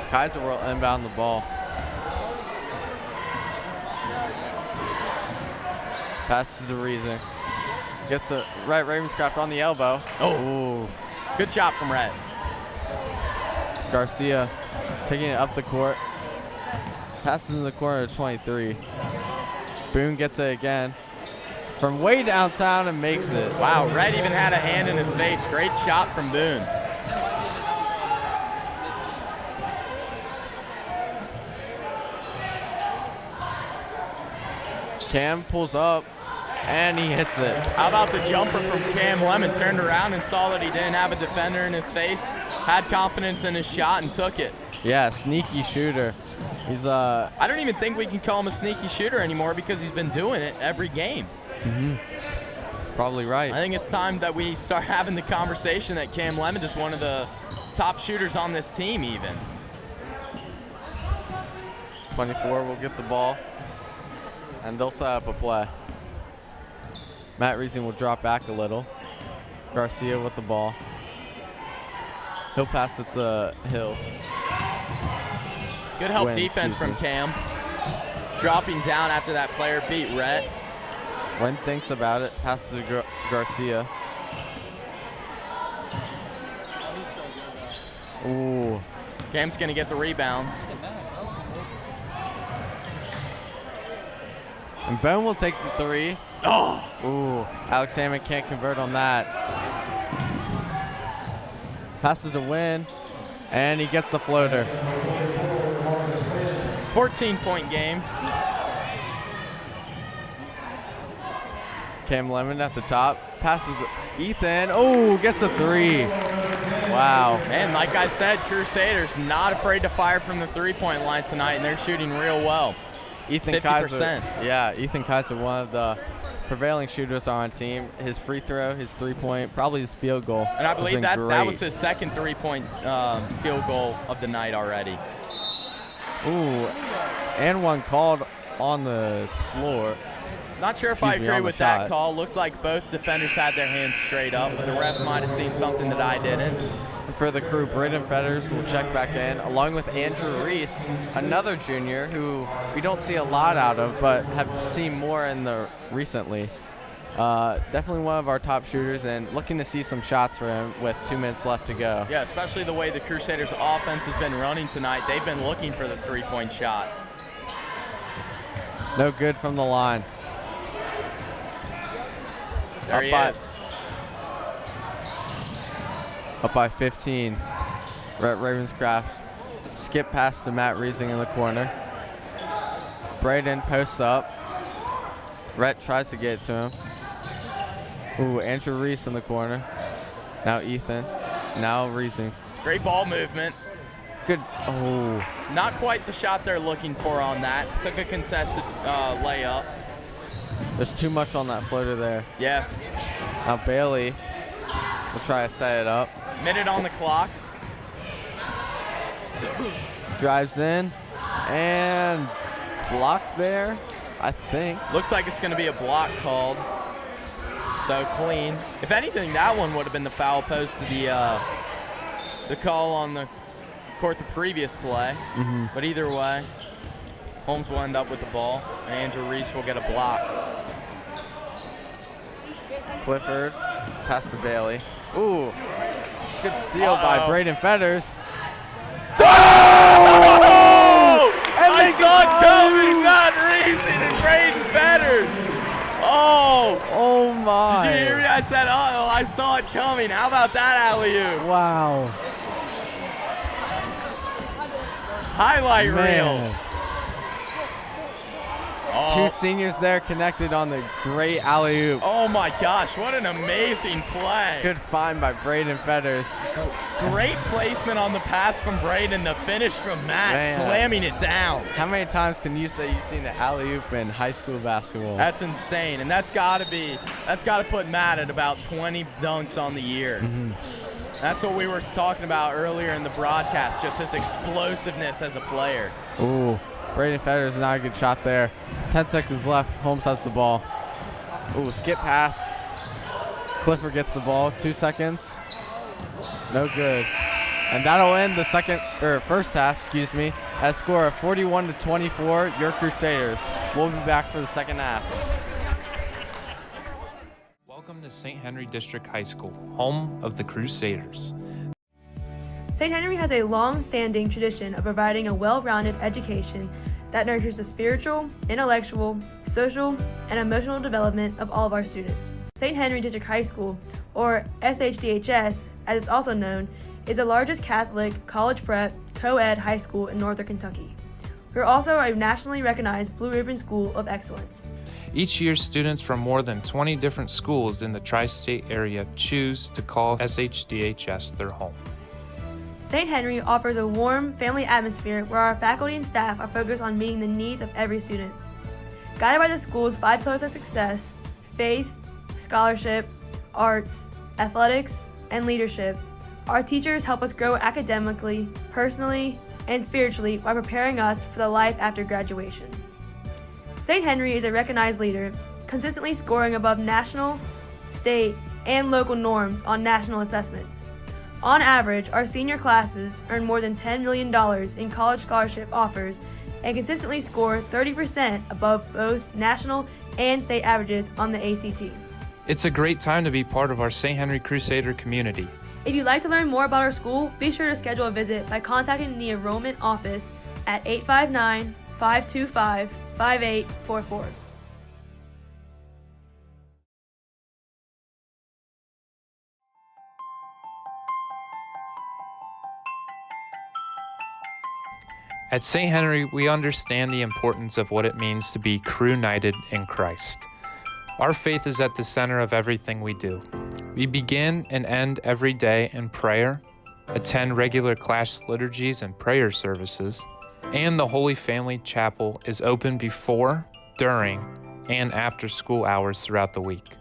Kaiser will inbound the ball. Passes to Reesing. Gets the right Ravenscraft on the elbow. Oh, Ooh. Good shot from Rhett. Garcia taking it up the court. Passes in the corner to 23. Boone gets it again from way downtown and makes it. Wow, Rhett even had a hand in his face. Great shot from Boone. Cam pulls up and he hits it. How about the jumper from Cam Lemon? Turned around and saw that he didn't have a defender in his face. Had confidence in his shot and took it. Yeah, sneaky shooter. He's I don't even think we can call him a sneaky shooter anymore because he's been doing it every game. probably right. I think it's time that we start having the conversation that Cam Lemon is one of the top shooters on this team even. 24 will get the ball, and they'll set up a play. Matt Reesing will drop back a little. Garcia with the ball. He'll pass it to Hill. Good help Wins, defense excuse from me. Cam. Dropping down after that player beat Rhett. Wen thinks about it, passes to Garcia. Ooh. Cam's going to get the rebound. And Ben will take the three. Oh! Ooh. Alex Hammond can't convert on that. Passes to Win, and he gets the floater. 14-point game. Cam Lemon at the top. Passes to Ethan. Oh, gets the 3. Wow. And like I said, Crusaders not afraid to fire from the three-point line tonight, and they're shooting real well. Ethan 50%. Kaiser. Yeah, Ethan Kaiser, one of the prevailing shooters on our team. His free throw, his three-point, probably his field goal. And I believe that great. was his second three-point field goal of the night already. Ooh, and one called on the floor. Not sure if I agree with that call. Looked like both defenders had their hands straight up, but the ref might have seen something that I didn't. For the Crew, Braden Fetters will check back in, along with Andrew Reese, another junior who we don't see a lot out of, but have seen more in the recently. Definitely one of our top shooters, and looking to see some shots for him with 2 minutes left to go. Yeah, especially the way the Crusaders' offense has been running tonight. They've been looking for the three-point shot. No good from the line. There he is. Up by 15. Rhett Ravenscraft. Skip pass to Matt Reesing in the corner. Braden posts up. Rhett tries to get it to him. Ooh, Andrew Reese in the corner. Now Ethan. Now Reesing. Great ball movement. Good. Oh. Not quite the shot they're looking for on that. Took a contested layup. There's too much on that floater there. Yeah. Now Bailey will try to set it up. Minute on the clock. Drives in and blocked there, I think. Looks like it's going to be a block called. So clean. If anything, that one would have been the foul opposed to the call on the court the previous play. But either way, Holmes will end up with the ball, and Andrew Reese will get a block. Clifford, pass to Bailey. Ooh, good steal by Braden Fetters. Oh! I saw it coming, Matt Reesing and Braden Fetters. Oh my. Did you hear me? I said, oh, I saw it coming. How about that alley-oop? Wow. Highlight Man. reel. Two seniors there connected on the great alley-oop. Oh my gosh, what an amazing play. Good find by Braden Fetters. Great placement on the pass from Braden, the finish from Matt, Man. slamming it down. How many times can you say you've seen an alley-oop in high school basketball? That's insane, and that's got to put Matt at about 20 dunks on the year. That's what we were talking about earlier in the broadcast, just his explosiveness as a player. Ooh, Braden Fetters, not a good shot there. 10 seconds left. Holmes has the ball. Ooh, skip pass. Clifford gets the ball. 2 seconds. No good. And that'll end the first half, excuse me, at a score of 41-24, your Crusaders. We'll be back for the second half. Welcome to St. Henry District High School, home of the Crusaders. St. Henry has a long-standing tradition of providing a well-rounded education that nurtures the spiritual, intellectual, social, and emotional development of all of our students. St. Henry District High School, or SHDHS as it's also known, is the largest Catholic college prep co-ed high school in northern Kentucky. We're also a nationally recognized Blue Ribbon School of Excellence. Each year, students from more than 20 different schools in the tri-state area choose to call SHDHS their home. St. Henry offers a warm, family atmosphere where our faculty and staff are focused on meeting the needs of every student. Guided by the school's 5 pillars of success: faith, scholarship, arts, athletics, and leadership, our teachers help us grow academically, personally, and spiritually while preparing us for the life after graduation. St. Henry is a recognized leader, consistently scoring above national, state, and local norms on national assessments. On average, our senior classes earn more than $10 million in college scholarship offers and consistently score 30% above both national and state averages on the ACT. It's a great time to be part of our St. Henry Crusader community. If you'd like to learn more about our school, be sure to schedule a visit by contacting the enrollment office at 859-525-5844. At St. Henry, we understand the importance of what it means to be crew-united in Christ. Our faith is at the center of everything we do. We begin and end every day in prayer, attend regular class liturgies and prayer services, and the Holy Family Chapel is open before, during, and after school hours throughout the week.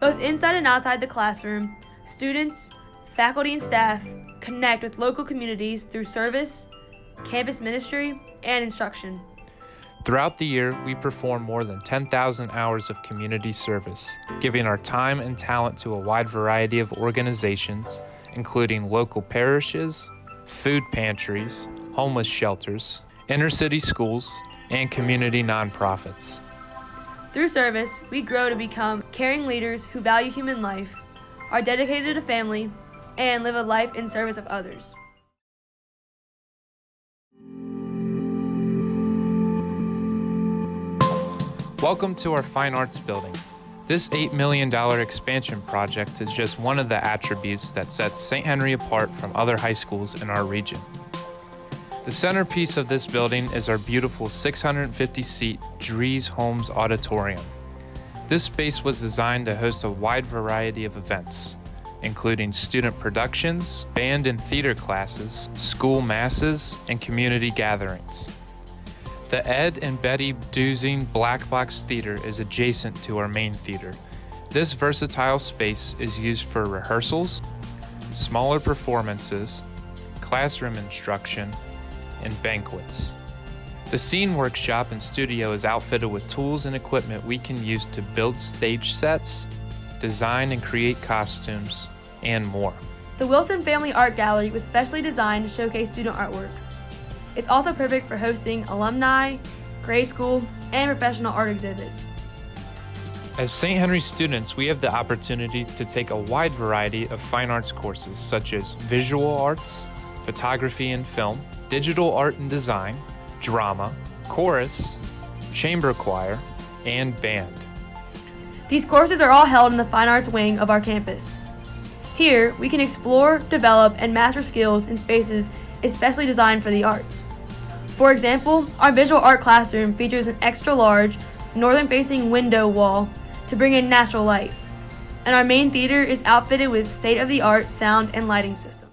Both inside and outside the classroom, students, faculty, and staff connect with local communities through service, campus ministry, and instruction. Throughout the year, we perform more than 10,000 hours of community service, giving our time and talent to a wide variety of organizations, including local parishes, food pantries, homeless shelters, inner-city schools, and community nonprofits. Through service, we grow to become caring leaders who value human life, are dedicated to family, and live a life in service of others. Welcome to our Fine Arts Building. This $8 million expansion project is just one of the attributes that sets St. Henry apart from other high schools in our region. The centerpiece of this building is our beautiful 650-seat Dries Holmes Auditorium. This space was designed to host a wide variety of events, including student productions, band and theater classes, school masses, and community gatherings. The Ed and Betty Duzing Black Box Theater is adjacent to our main theater. This versatile space is used for rehearsals, smaller performances, classroom instruction, and banquets. The scene workshop and studio is outfitted with tools and equipment we can use to build stage sets, design and create costumes, and more. The Wilson Family Art Gallery was specially designed to showcase student artwork. It's also perfect for hosting alumni, grade school, and professional art exhibits. As St. Henry students, we have the opportunity to take a wide variety of fine arts courses such as visual arts, photography and film, digital art and design, drama, chorus, chamber choir, and band. These courses are all held in the Fine Arts wing of our campus. Here, we can explore, develop, and master skills in spaces especially designed for the arts. For example, our visual art classroom features an extra-large, northern-facing window wall to bring in natural light, and our main theater is outfitted with state-of-the-art sound and lighting systems.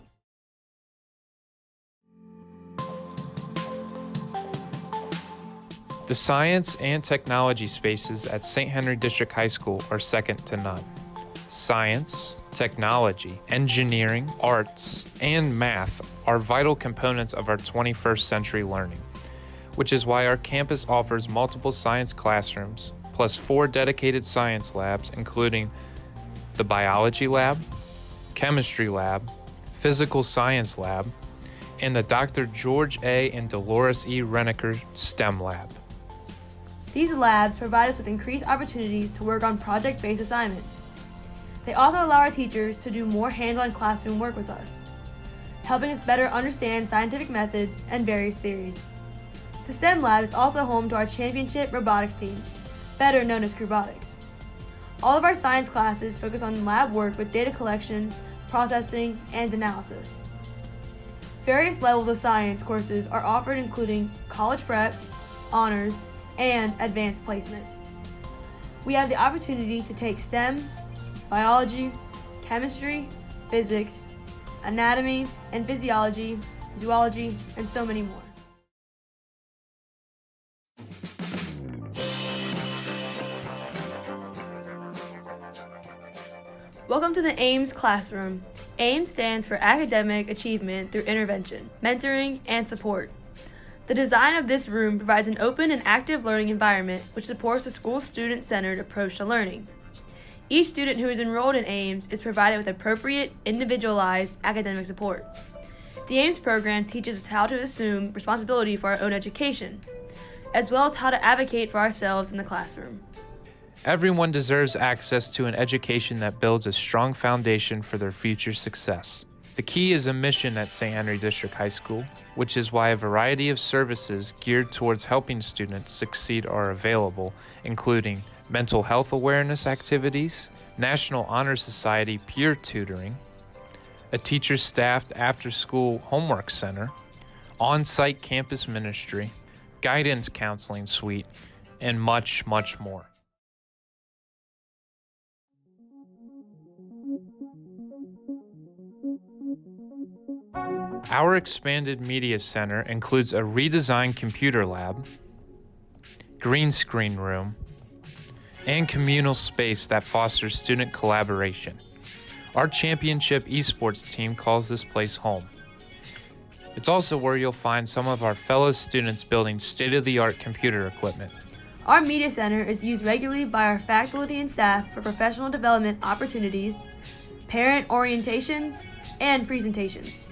The science and technology spaces at St. Henry District High School are second to none. Science, technology, engineering, arts, and math are vital components of our 21st century learning, which is why our campus offers multiple science classrooms, plus 4 dedicated science labs, including the biology lab, chemistry lab, physical science lab, and the Dr. George A. and Dolores E. Renneker STEM lab. These labs provide us with increased opportunities to work on project-based assignments. They also allow our teachers to do more hands-on classroom work with us, helping us better understand scientific methods and various theories. The STEM lab is also home to our championship robotics team, better known as Crewbotics. All of our science classes focus on lab work with data collection, processing, and analysis. Various levels of science courses are offered, including college prep, honors, and advanced placement. We have the opportunity to take STEM, biology, chemistry, physics, anatomy and physiology, zoology, and so many more. Welcome to the AIMS classroom. AIMS stands for Academic Achievement Through Intervention, Mentoring, and Support. The design of this room provides an open and active learning environment which supports the school's student-centered approach to learning. Each student who is enrolled in AIMS is provided with appropriate, individualized academic support. The AIMS program teaches us how to assume responsibility for our own education, as well as how to advocate for ourselves in the classroom. Everyone deserves access to an education that builds a strong foundation for their future success. The key is a mission at St. Henry District High School, which is why a variety of services geared towards helping students succeed are available, including mental health awareness activities, National Honor Society peer tutoring, a teacher-staffed after-school homework center, on-site campus ministry, guidance counseling suite, and much, much more. Our expanded media center includes a redesigned computer lab, green screen room, and communal space that fosters student collaboration. Our championship esports team calls this place home. It's also where you'll find some of our fellow students building state-of-the-art computer equipment. Our media center is used regularly by our faculty and staff for professional development opportunities, parent orientations, and presentations.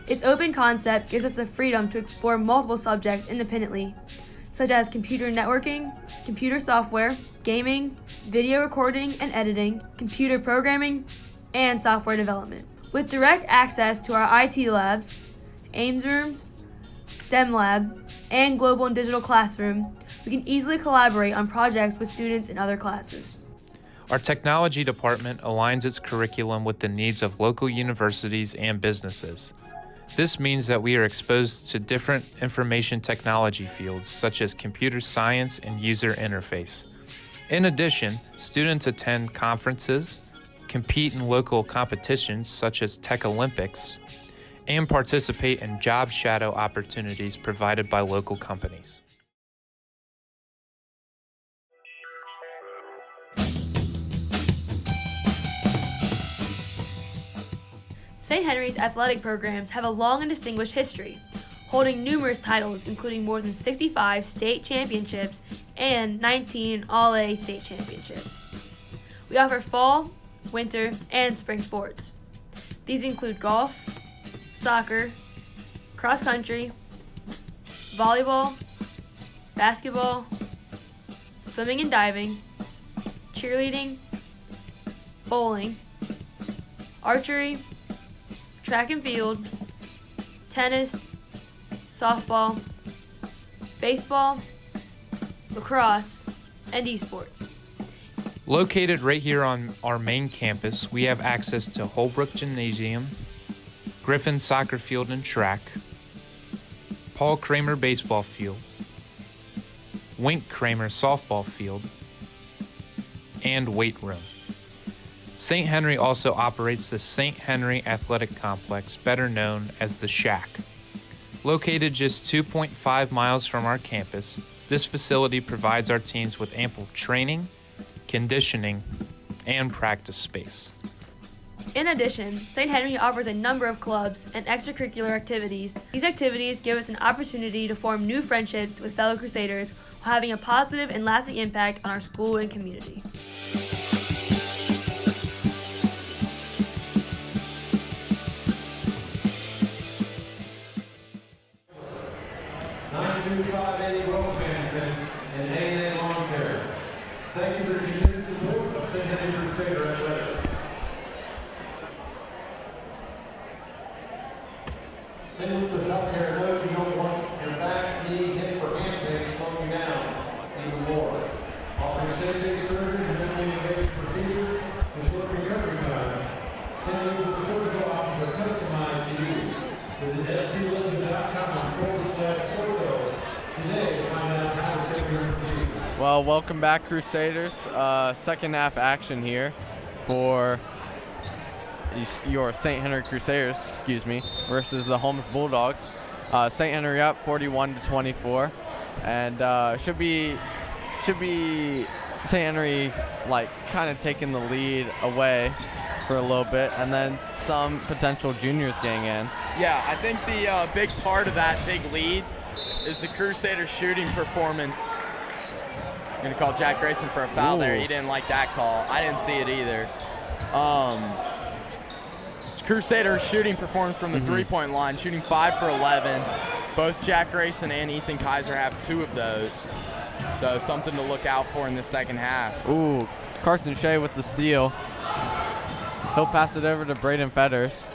Its open concept gives us the freedom to explore multiple subjects independently, such as computer networking, computer software, gaming, video recording and editing, computer programming, and software development. With direct access to our IT labs, AIMS rooms, STEM lab, and global and digital classroom, we can easily collaborate on projects with students in other classes. Our technology department aligns its curriculum with the needs of local universities and businesses. This means that we are exposed to different information technology fields such as computer science and user interface. In addition, students attend conferences, compete in local competitions such as Tech Olympics, and participate in job shadow opportunities provided by local companies. St. Henry's athletic programs have a long and distinguished history, holding numerous titles including more than 65 state championships and 19 All-A state championships. We offer fall, winter, and spring sports. These include golf, soccer, cross country, volleyball, basketball, swimming and diving, cheerleading, bowling, archery, track and field, tennis, softball, baseball, lacrosse, and esports. Located right here on our main campus, we have access to Holbrook Gymnasium, Griffin Soccer Field and Track, Paul Kramer Baseball Field, Wink Kramer Softball Field, and weight room. St. Henry also operates the St. Henry Athletic Complex, better known as the Shack. Located just 2.5 miles from our campus, this facility provides our teams with ample training, conditioning, and practice space. In addition, St. Henry offers a number of clubs and extracurricular activities. These activities give us an opportunity to form new friendships with fellow Crusaders while having a positive and lasting impact on our school and community. Thank you for your continued support of St. Henry Crusader Athletics. St. Elizabeth Healthcare knows you don't want your back, knee, hip, or hand pain slowing you down even more. Offering same-day surgery and minimally invasive procedures and short recovery time. St. Elizabeth surgical options are customized to you. Visit stelizabeth.com/photo today to find out how to schedule your procedure. Well, welcome back, Crusaders. Second half action here for your St. Henry Crusaders, versus the Holmes Bulldogs. St. Henry up 41-24, and should be St. Henry kind of taking the lead away for a little bit, and then some potential juniors getting in. Yeah, I think the big part of that big lead is the Crusaders' shooting performance. I'm going to call Jack Grayson for a foul there. He didn't like that call. I didn't see it either. Crusaders' shooting performance from the three-point line, shooting 5 for 11. Both Jack Grayson and Ethan Kaiser have 2 of those. So something to look out for in the second half. Ooh, Carson Shea with the steal. He'll pass it over to Braden Fetters.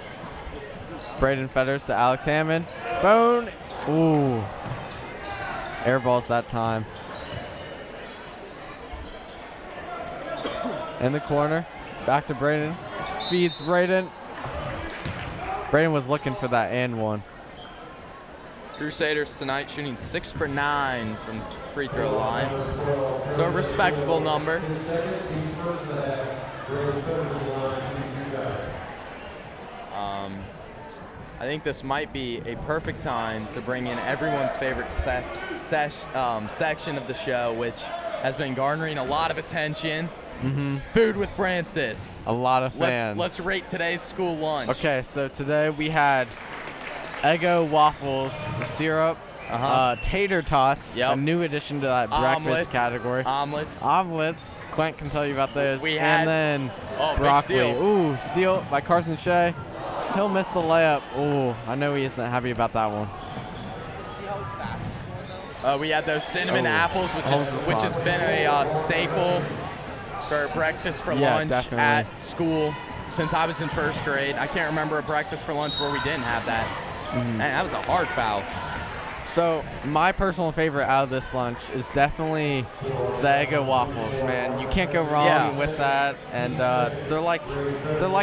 Braden Fetters to Alex Hammond. Bone. Ooh. Air balls that time. In the corner. Back to Braden. Feeds Braden. Braden was looking for that and one. Crusaders tonight shooting 6 for 9 from the free throw line. So a respectable number. I think this might be a perfect time to bring in everyone's favorite section of the show, which has been garnering a lot of attention. Food with Francis. A lot of fans. Let's rate today's school lunch. Okay, so today we had Eggo waffles, syrup, tater tots, a new addition to that breakfast category. Omelets. Quent can tell you about those. And then broccoli. Ooh, steal by Carson Shea. He'll miss the layup. Ooh, I know he isn't happy about that one. We had those cinnamon apples, which has been a staple for breakfast for lunch at school since I was in first grade. I can't remember a breakfast for lunch where we didn't have that. And that was a hard foul. So my personal favorite out of this lunch is definitely the Eggo waffles, man. You can't go wrong with that. And they're like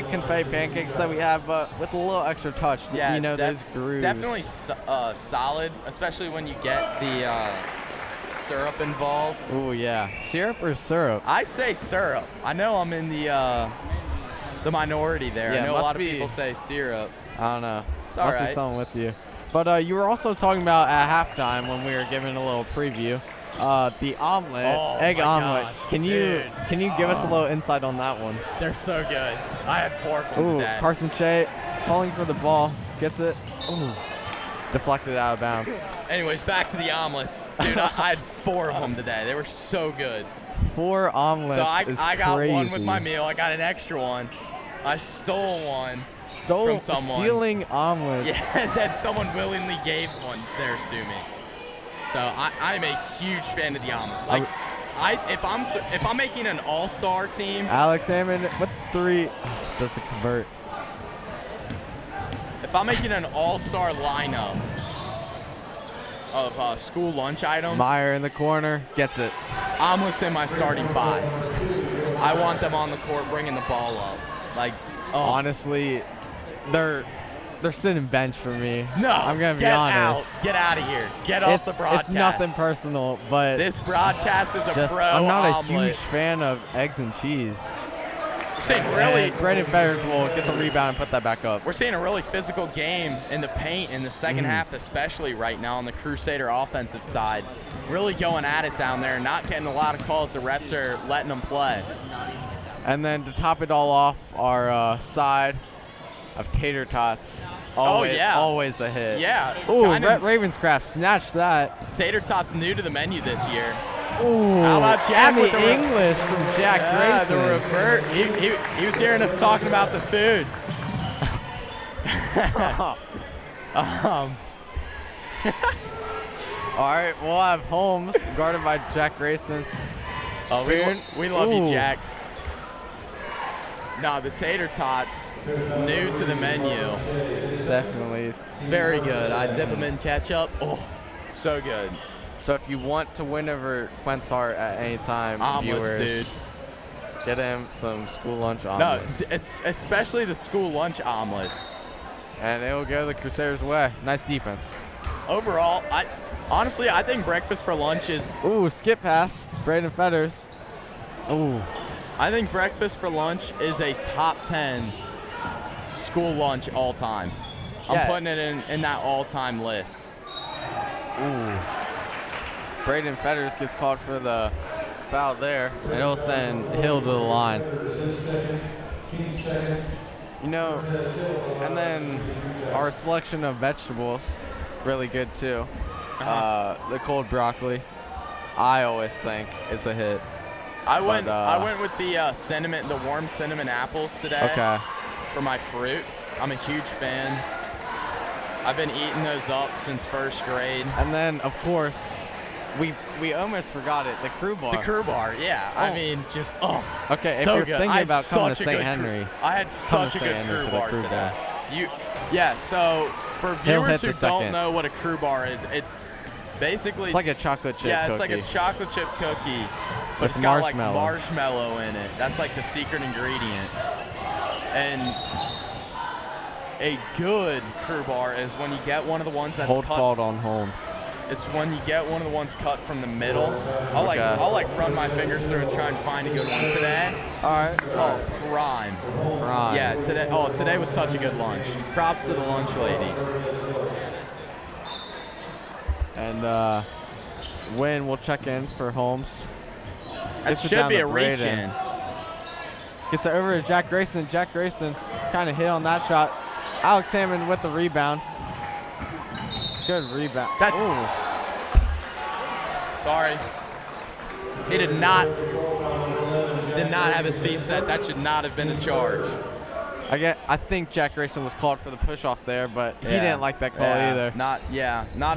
confetti pancakes that we have, but with a little extra touch. Yeah, you know, those grooves. Definitely solid, especially when you get the syrup involved. Ooh, yeah. Syrup or syrup? I say syrup. I know I'm in the minority there. Yeah, I know a lot of people say syrup. I don't know. It's all must right. be something with you. But you were also talking about at halftime when we were giving a little preview, the omelet, egg omelet. Gosh, can you give us a little insight on that one? They're so good. I had 4 of them today. Carson Shea falling for the ball, gets it. Ooh, deflected out of bounds. Anyways, back to the omelets. Dude, I had 4 of them today. They were so good. 4 omelets So I got crazy. one with my meal. I got an extra one. I stole one. From someone. Stealing omelets. Yeah, and then someone willingly gave one theirs to me. So I'm a huge fan of the omelets. Like, if I'm making an all-star team, Alex Hammond with 3 doesn't convert. If I'm making an all-star lineup of school lunch items, Meyer in the corner gets it. Omelets in my starting 5. I want them on the court bringing the ball up. Like, honestly, they're sitting bench for me. No, I'm gonna be honest. Get out of here. Get off the broadcast. It's nothing personal, but this broadcast is a pro I'm not omelet. a huge fan of eggs and cheese. And Brandon Fetters will get the rebound and put that back up. We're seeing a really physical game in the paint in the second half, especially right now on the Crusader offensive side. Really going at it down there, not getting a lot of calls. The refs are letting them play. And then to top it all off, our side of tater tots. Always a hit. Yeah. Ooh, Rhett Ravenscraft snatched that. Tater tots new to the menu this year. Ooh. How about Jack and with the English from Jack Grayson. The revert. He was hearing us talking about the food. All right, we'll have Holmes guarded by Jack Grayson. We love you, Jack. No, the tater tots, new to the menu. Definitely. Very good. I dip them in ketchup. Oh, so good. So if you want to win over Quent's heart at any time, omelets, viewers, dude. Get him some school lunch omelets. No, especially the school lunch omelets. And it will go the Crusaders' way. Nice defense. Overall, honestly, I think breakfast for lunch is... Ooh, skip pass. Brandon Fetters. Ooh. I think breakfast for lunch is a top 10 school lunch all time. I'm putting it in that all-time list. Ooh. Braden Fetters gets called for the foul there, and it'll send Hill to the line. You know, and then our selection of vegetables, really good too. The cold broccoli, I always think is a hit. I went with the cinnamon, the warm cinnamon apples today. Okay. For my fruit, I'm a huge fan. I've been eating those up since first grade. And then, of course, we almost forgot it. The crew bar. The crew bar, yeah. I mean, just Okay, so if you're good. thinking about coming to St. Henry, I had such a good crew bar today. So for viewers who don't know what a crew bar is, it's basically it's like a chocolate chip cookie. it's like a chocolate chip cookie, but it's got like marshmallow in it. That's like the secret ingredient. And a good crew bar is when you get one of the ones that's Hold cut. called on Holmes. It's when you get one of the ones cut from the middle. I'll like run my fingers through and try and find a good one today. All right. Oh, prime. Yeah, today. Oh, today was such a good lunch. Props to the lunch ladies. And Wynn will check in for Holmes. That Gets it should down be to a Braden. reach in. Gets it over to Jack Grayson. Jack Grayson kind of hit on that shot. Alex Hammond with the rebound. Good rebound. That's. Sorry. He did not have his feet set. That should not have been a charge. I think Jack Grayson was called for the push off there, but he didn't like that call either. Not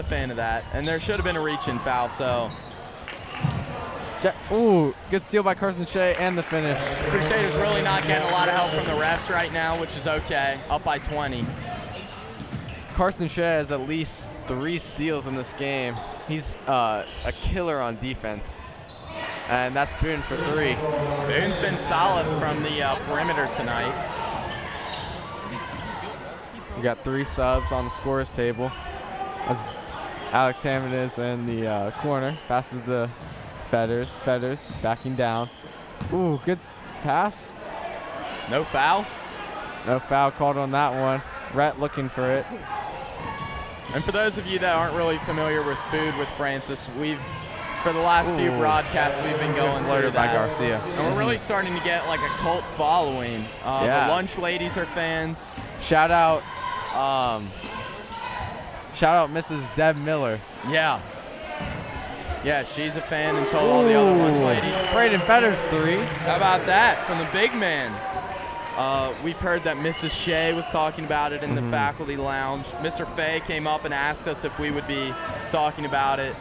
a fan of that. And there should have been a reach-in foul. So good steal by Carson Shea and the finish. Crusaders really not getting a lot of help from the refs right now, which is okay. Up by 20. Carson Shea has at least 3 steals in this game. He's a killer on defense. And that's Boone for 3. Boone's been solid from the perimeter tonight. We got 3 subs on the scorers table. As Alex Hammond is in the corner. Passes to Fetters. Fetters backing down. Ooh, good pass. No foul. No foul called on that one. Rhett looking for it. And for those of you that aren't really familiar with food with Francis, for the last few broadcasts, we've been going through that. By Garcia. And we're really starting to get like a cult following. The lunch ladies are fans. Shout out Mrs. Deb Miller. Yeah. Yeah, she's a fan and told all the other lunch ladies. Braden Fetters 3. How about that from the big man? We've heard that Mrs. Shea was talking about it in the faculty lounge. Mr. Fay came up and asked us if we would be talking about it.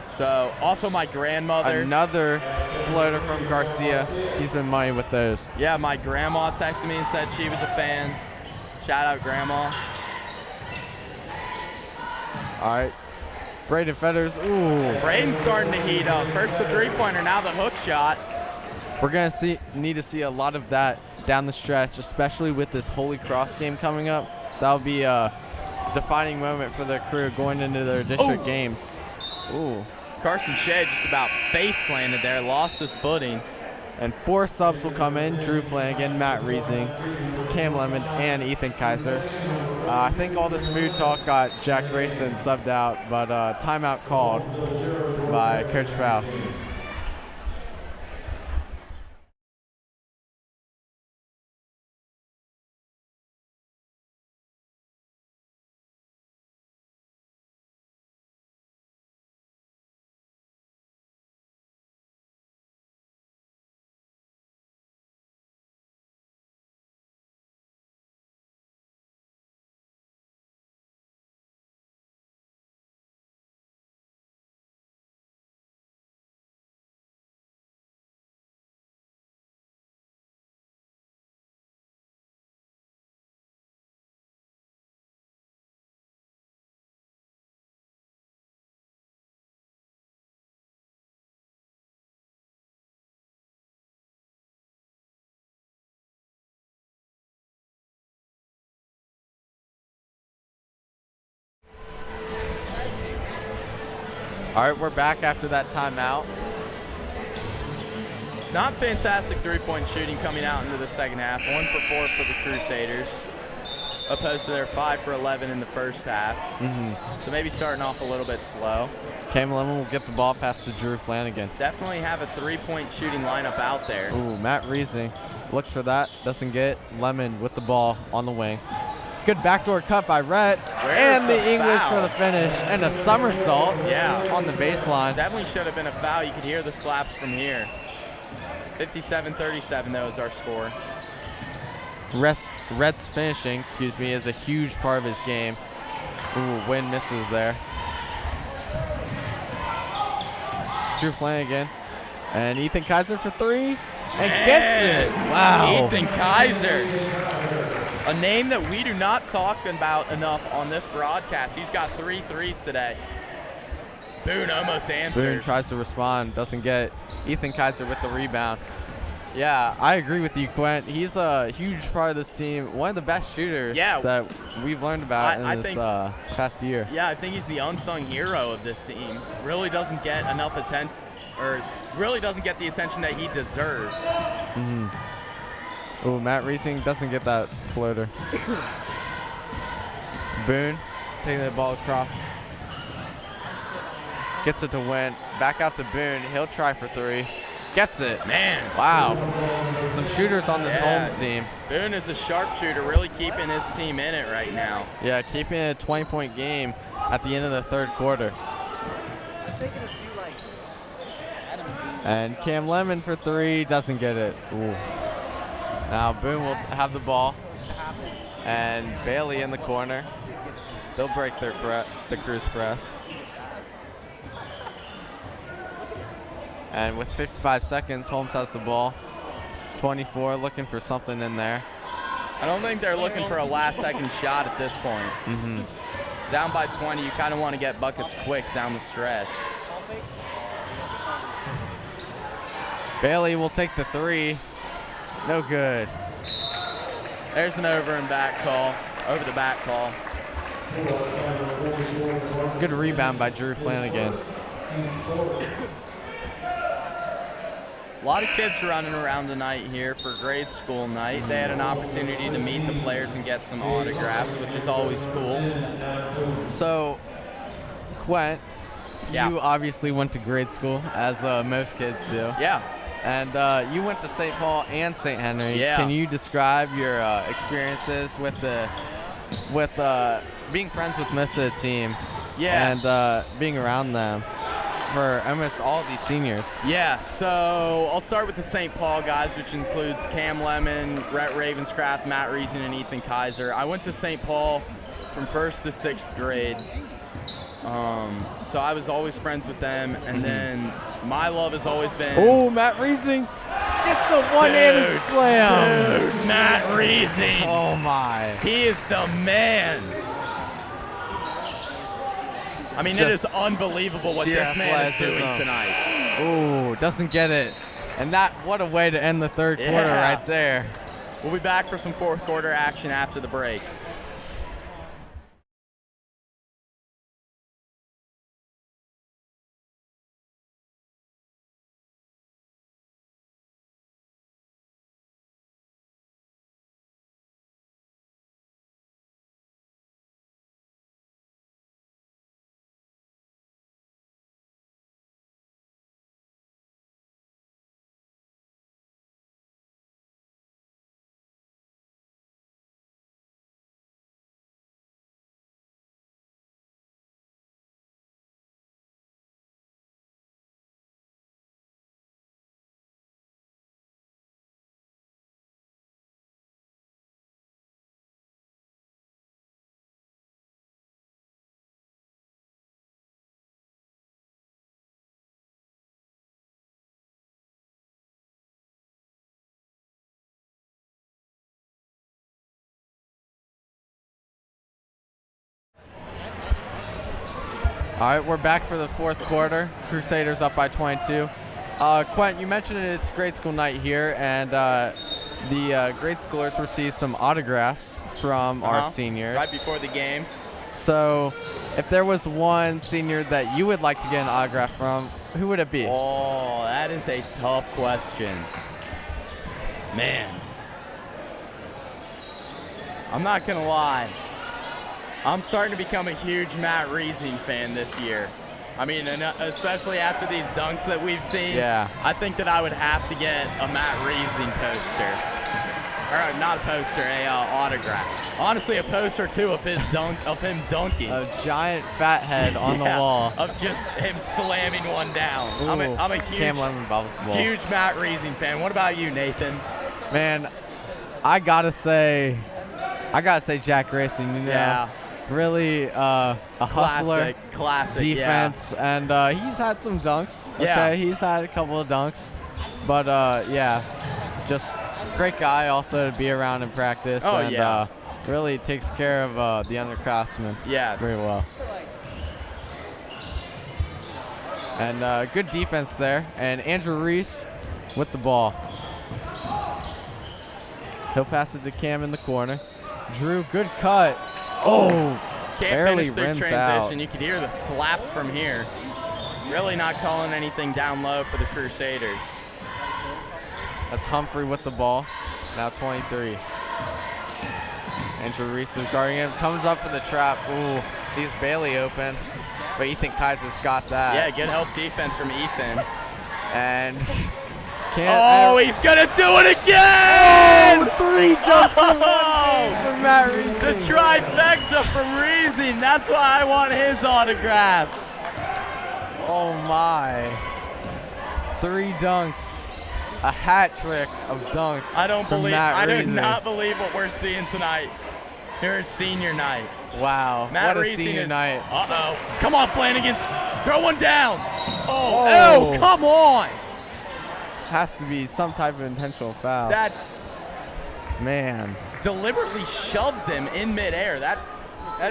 So, also my grandmother. Another floater from Garcia. He's been money with those. Yeah, my grandma texted me and said she was a fan. Shout out, Grandma. All right. Braden Fetters. Ooh. Braden's starting to heat up. First the three-pointer, now the hook shot. We're going to need to see a lot of that down the stretch, especially with this Holy Cross game coming up. That'll be a defining moment for the crew going into their district games. Ooh. Carson Shea just about face planted there, lost his footing. And 4 subs will come in. Drew Flanagan, Matt Reesing, Cam Lemon, and Ethan Kaiser. I think all this food talk got Jack Grayson subbed out, but timeout called by Coach Faust. All right, we're back after that timeout. Not fantastic three-point shooting coming out into the second half. 1 for 4 for the Crusaders, opposed to their 5 for 11 in the first half. So maybe starting off a little bit slow. Cam Lemon will get the ball pass to Drew Flanagan. Definitely have a three-point shooting lineup out there. Ooh, Matt Reesing looks for that, doesn't get. Lemon with the ball on the wing. Good backdoor cut by Rhett. And the English for the finish. And a somersault on the baseline. Definitely should have been a foul. You could hear the slaps from here. 57-37 though is our score. Rhett's finishing, is a huge part of his game. Ooh, Wynn misses there. Drew Flanagan. And Ethan Kaiser for 3. And gets it. Wow. Ethan Kaiser. A name that we do not talk about enough on this broadcast. He's got 3 threes today. Boone almost answers. Boone tries to respond, doesn't get it. Ethan Kaiser with the rebound. Yeah, I agree with you, Quent. He's a huge part of this team. One of the best shooters that we've learned about in this past year. Yeah, I think he's the unsung hero of this team. Really doesn't get enough attention, or really doesn't get the attention that he deserves. Mm-hmm. Oh, Matt Reesing doesn't get that floater. Boone taking the ball across. Gets it to Went. Back out to Boone. He'll try for three. Gets it. Man. Wow. Some shooters on this Holmes team. Boone is a sharpshooter, really keeping his team in it right now. Yeah, keeping it a 20-point game at the end of the third quarter. And Cam Lemon for three, doesn't get it. Ooh. Now Boone will have the ball. And Bailey in the corner. They'll break the cruise press. And with 55 seconds, Holmes has the ball. 24, looking for something in there. I don't think they're looking for a last-second shot at this point. Mm-hmm. Down by 20, you kind of want to get buckets quick down the stretch. Bailey will take the three. No good. There's an over the back call. Good rebound by Drew Flanagan. A lot of kids running around tonight here for grade school night. They had an opportunity to meet the players and get some autographs, which is always cool. So, Quent, you obviously went to grade school, as most kids do. Yeah. And you went to St. Paul and St. Henry. Yeah. Can you describe your experiences with being friends with most of the team? Yeah. And being around them for almost all of these seniors. Yeah, so I'll start with the St. Paul guys, which includes Cam Lemon, Rhett Ravenscraft, Matt Reason, and Ethan Kaiser. I went to St. Paul from 1st to 6th grade. So I was always friends with them, and then my love has always been... Oh, Matt Reesing gets a one-handed slam. Dude, Matt Reesing. Oh, my. He is the man. I mean, it is unbelievable what this man is doing tonight. Ooh, doesn't get it. And what a way to end the third quarter right there. We'll be back for some fourth quarter action after the break. All right, we're back for the fourth quarter. Crusaders up by 22. Quent, you mentioned it's grade school night here, and the grade schoolers received some autographs from our seniors. Right before the game. So if there was one senior that you would like to get an autograph from, who would it be? Oh, that is a tough question. Man. I'm not going to lie. I'm starting to become a huge Matt Reesing fan this year. I mean, and especially after these dunks that we've seen. Yeah. I think that I would have to get a Matt Reesing poster. Or not a poster, a autograph. Honestly, a poster too of his of him dunking. A giant fat head on the wall. Of just him slamming one down. Ooh, I'm a huge, Cam Lemon bobbles the ball. Huge Matt Reesing fan. What about you, Nathan? Man, I gotta say Jack Racing. You know, yeah. Really a hustler. Classic defense, and he's had some dunks. Okay, yeah. He's had a couple of dunks, but yeah, just great guy also to be around in practice. Oh, and, yeah. Really takes care of the underclassmen. Yeah. Very well. And good defense there. And Andrew Reese with the ball. He'll pass it to Cam in the corner. Drew, good cut. Oh, Can't barely finish through rims transition. out. You could hear the slaps from here. Really not calling anything down low for the Crusaders. That's Humphrey with the ball. Now 23. Andrew Reese is guarding him. Comes up for the trap. Ooh, leaves Bailey open. But Ethan Kaiser's got that. Yeah, good help defense from Ethan. And can't. He's going to do it again! 3 dunks in 1 game for Matt Reese. The trifecta from Reesing. That's why I want his autograph. Oh my. 3 dunks. A hat trick of dunks. I do Reesing. not believe what we're seeing tonight here at senior night. Wow. Matt what a Reesing senior is, night. Come on, Flanagan. Throw one down. Oh, come on. Has to be some type of intentional foul. That's Man. deliberately shoved him in midair. That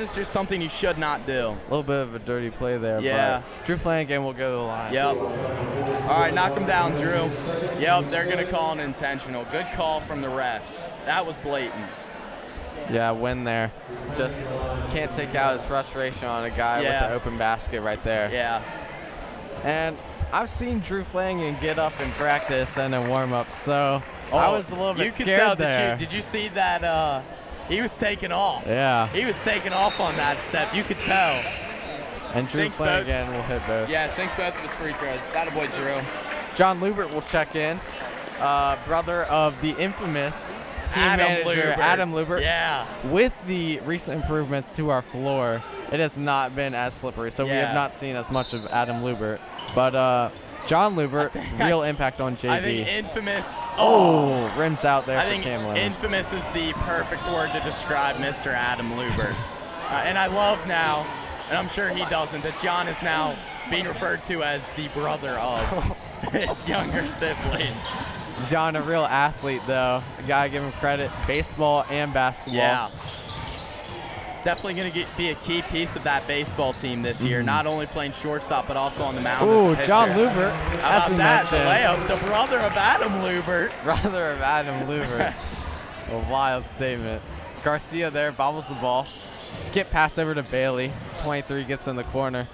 is just something you should not do. A little bit of a dirty play there. Yeah. But Drew Flanagan will go to the line. Yep. All right, knock him down, Drew. Yep, they're going to call an intentional. Good call from the refs. That was blatant. Yeah, win there. Just can't take out his frustration on a guy with the open basket right there. Yeah. And I've seen Drew Flanagan get up in practice and in warm-ups, so I was a little bit scared tell, there. Did you see that he was taking off? Yeah. He was taking off on that step. You could tell. And Drew Sinks Flanagan will hit both. Yeah, sinks both of his free throws. That a boy, Drew. John Lubert will check in. Brother of the infamous team manager, Lubert. Adam Lubert. Yeah. With the recent improvements to our floor, it has not been as slippery, so we have not seen as much of Adam Lubert. But John Lubert, real impact on JV. I think infamous. Rims out there I for think Cam Lemon. infamous is the perfect word to describe Mr. Adam Lubert. And I love now, and I'm sure he doesn't, that John is now being referred to as the brother of his younger sibling. John, a real athlete, though. Gotta give him credit. Baseball and basketball. Yeah. Definitely going to be a key piece of that baseball team this year. Not only playing shortstop, but also on the mound. Ooh, as a pitcher. John Lubert. How about that? The layup. The brother of Adam Lubert. Brother of Adam Lubert. A wild statement. Garcia there bobbles the ball. Skip pass over to Bailey. 23 gets in the corner.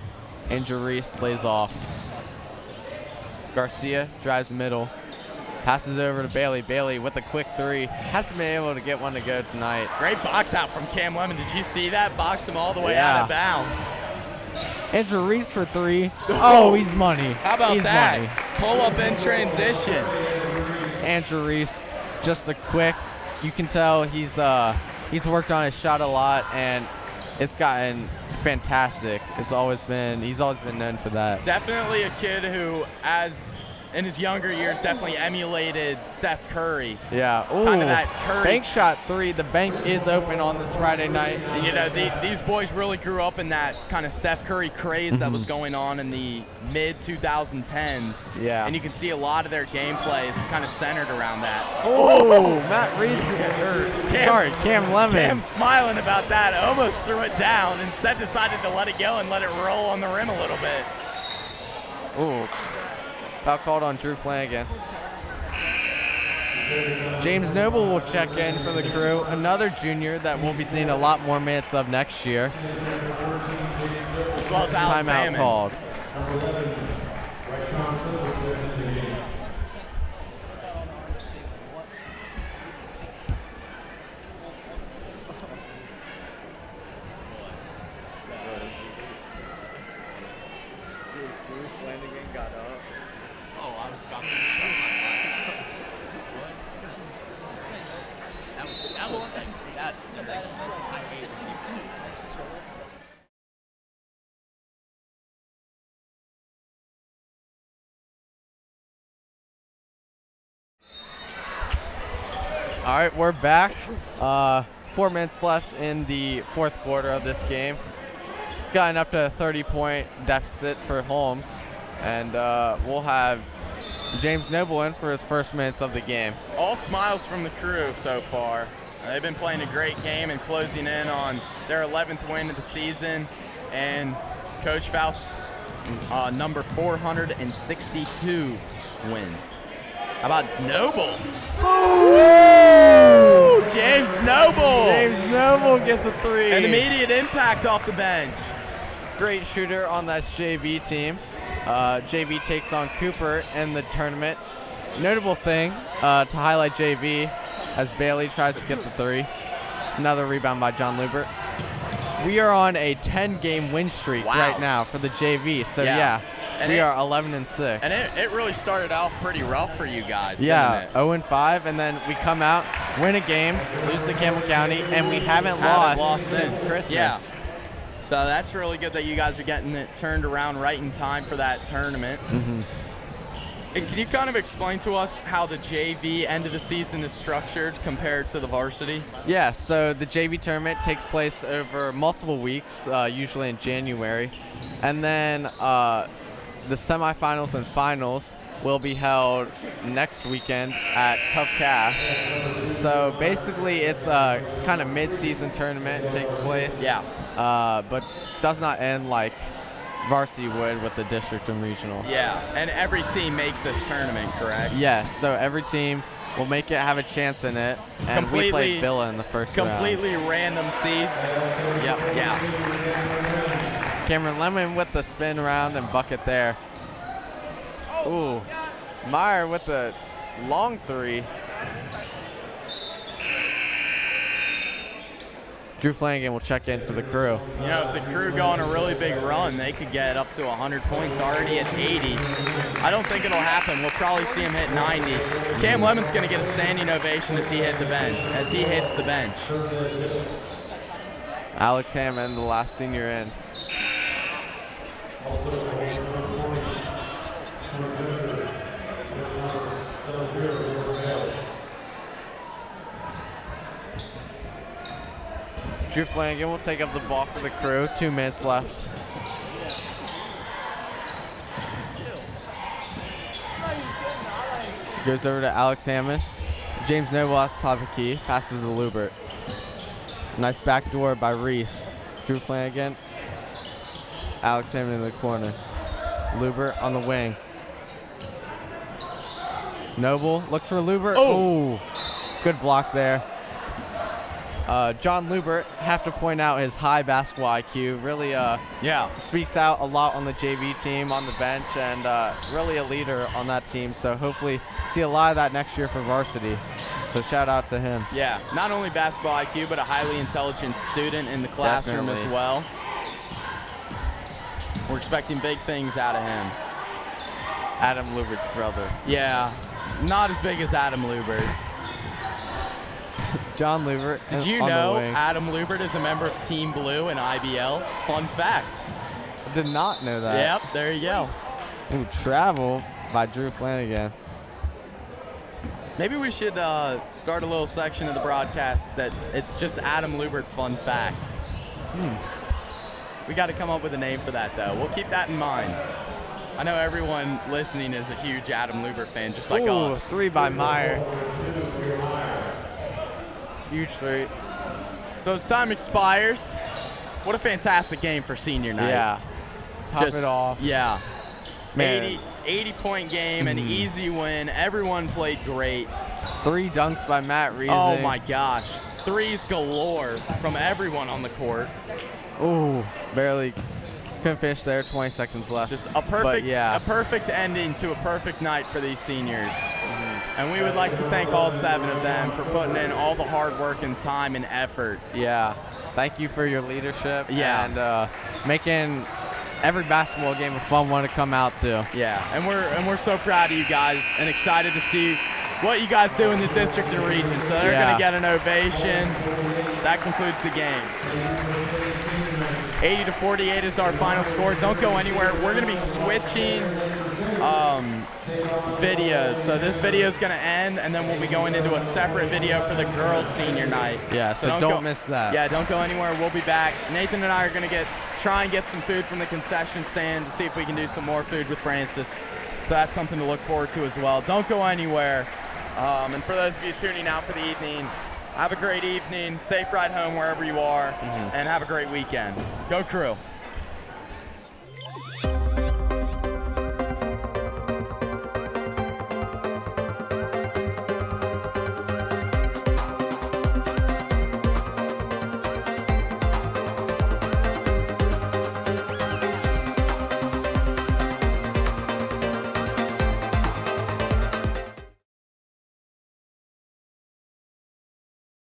Andrew Reese lays off. Garcia drives middle. Passes over to Bailey. Bailey with a quick 3. Hasn't been able to get one to go tonight. Great box out from Cam Lemon. Did you see that? Boxed him all the way out of bounds. Andrew Reese for 3. Oh, he's money. How about that? Money. Pull up in transition. Andrew Reese, just a quick. You can tell he's worked on his shot a lot, and it's gotten fantastic. He's always been known for that. Definitely a kid who, in his younger years, definitely emulated Steph Curry. Yeah. Ooh, kind of that Curry. Bank shot 3. The bank is open on this Friday night. And, you know, these boys really grew up in that kind of Steph Curry craze that was going on in the mid-2010s. Yeah. And you can see a lot of their gameplay is kind of centered around that. Oh, Matt Reese. Cam Lemon. Cam's smiling about that. Almost threw it down. Instead decided to let it go and let it roll on the rim a little bit. Ooh. Foul called on Drew Flanagan. James Noble will check in for the Crew. Another junior that we'll be seeing a lot more minutes of next year. As well as Alex Timeout Salmon. called. Drew Flanagan got up. Oh, I was about to that's something I hate. All right, we're back. 4 minutes left in the fourth quarter of this game. It's gotten up to a 30-point deficit for Holmes, and we'll have James Noble in for his first minutes of the game. All smiles from the Crew so far. They've been playing a great game and closing in on their 11th win of the season. And Coach Faust, number 462 win. How about Noble? Ooh, James Noble. James Noble gets a 3. An immediate impact off the bench. Great shooter on that JV team. JV takes on Cooper in the tournament. Notable thing to highlight JV as Bailey tries to get the 3. Another rebound by John Lubert. We are on a 10-game win streak right now for the JV. So we are 11-6. And it really started off pretty rough for you guys. Yeah, 0-5, and then we come out, win a game, lose to Campbell County, and we haven't lost since Christmas. Yeah. So that's really good that you guys are getting it turned around right in time for that tournament. And can you kind of explain to us how the JV end of the season is structured compared to the varsity? Yeah, so the JV tournament takes place over multiple weeks, usually in January. And then the semifinals and finals will be held next weekend at Cove Calf. So basically it's a kind of mid-season tournament. It takes place, but does not end like varsity would with the district and regionals. Yeah, and every team makes this tournament, correct? Yes, so every team will make it have a chance in it. And we played Villa in the first round. Completely random seeds. Yep. Yeah. Cameron Lemon with the spin around and bucket there. Ooh, Meyer with the long 3. Drew Flanagan will check in for the crew. You know, if the crew go on a really big run, they could get up to 100 points, already at 80. I don't think it'll happen. We'll probably see him hit 90. Cam Lemon's going to get a standing ovation as he hits the bench. Alex Hammond, the last senior in. Drew Flanagan will take up the ball for the crew. 2 minutes left. Goes over to Alex Hammond. James Noble at the top of the key. Passes to Lubert. Nice backdoor by Reese. Drew Flanagan. Alex Hammond in the corner. Lubert on the wing. Noble looks for Lubert. Oh, good block there. John Lubert, have to point out his high basketball IQ. Really speaks out a lot on the JV team on the bench, and really a leader on that team. So hopefully see a lot of that next year for varsity. So shout out to him. Yeah, not only basketball IQ, but a highly intelligent student in the classroom as well. We're expecting big things out of him. Adam Lubert's brother. Yeah, not as big as Adam Lubert. John Lubert. Did you know Adam Lubert is a member of Team Blue in IBL? Fun fact. I did not know that. Yep, there you go. Ooh, travel by Drew Flanagan. Maybe we should start a little section of the broadcast that it's just Adam Lubert fun facts. We got to come up with a name for that, though. We'll keep that in mind. I know everyone listening is a huge Adam Lubert fan, just like us. 3 by Meyer. Huge 3. So as time expires, what a fantastic game for senior night. Yeah. Top it off. Yeah. Man. 80-point game, an easy win. Everyone played great. 3 dunks by Matt Reese. Oh my gosh. 3s galore from everyone on the court. Ooh, barely couldn't finish there. 20 seconds left. Just a perfect ending to a perfect night for these seniors. And we would like to thank all 7 of them for putting in all the hard work and time and effort. Yeah. Thank you for your leadership. Yeah. And making every basketball game a fun one to come out to. Yeah. And we're so proud of you guys and excited to see what you guys do in the district and region. So they're going to get an ovation. That concludes the game. 80-48 is our final score. Don't go anywhere. We're going to be switching videos. So this video is going to end, and then we'll be going into a separate video for the girls' senior night. Yeah, so don't miss that. Yeah, don't go anywhere. We'll be back. Nathan and I are going to try and get some food from the concession stand to see if we can do some more food with Francis. So that's something to look forward to as well. Don't go anywhere. And for those of you tuning out for the evening, have a great evening, safe ride home wherever you are, and have a great weekend. Go Crew.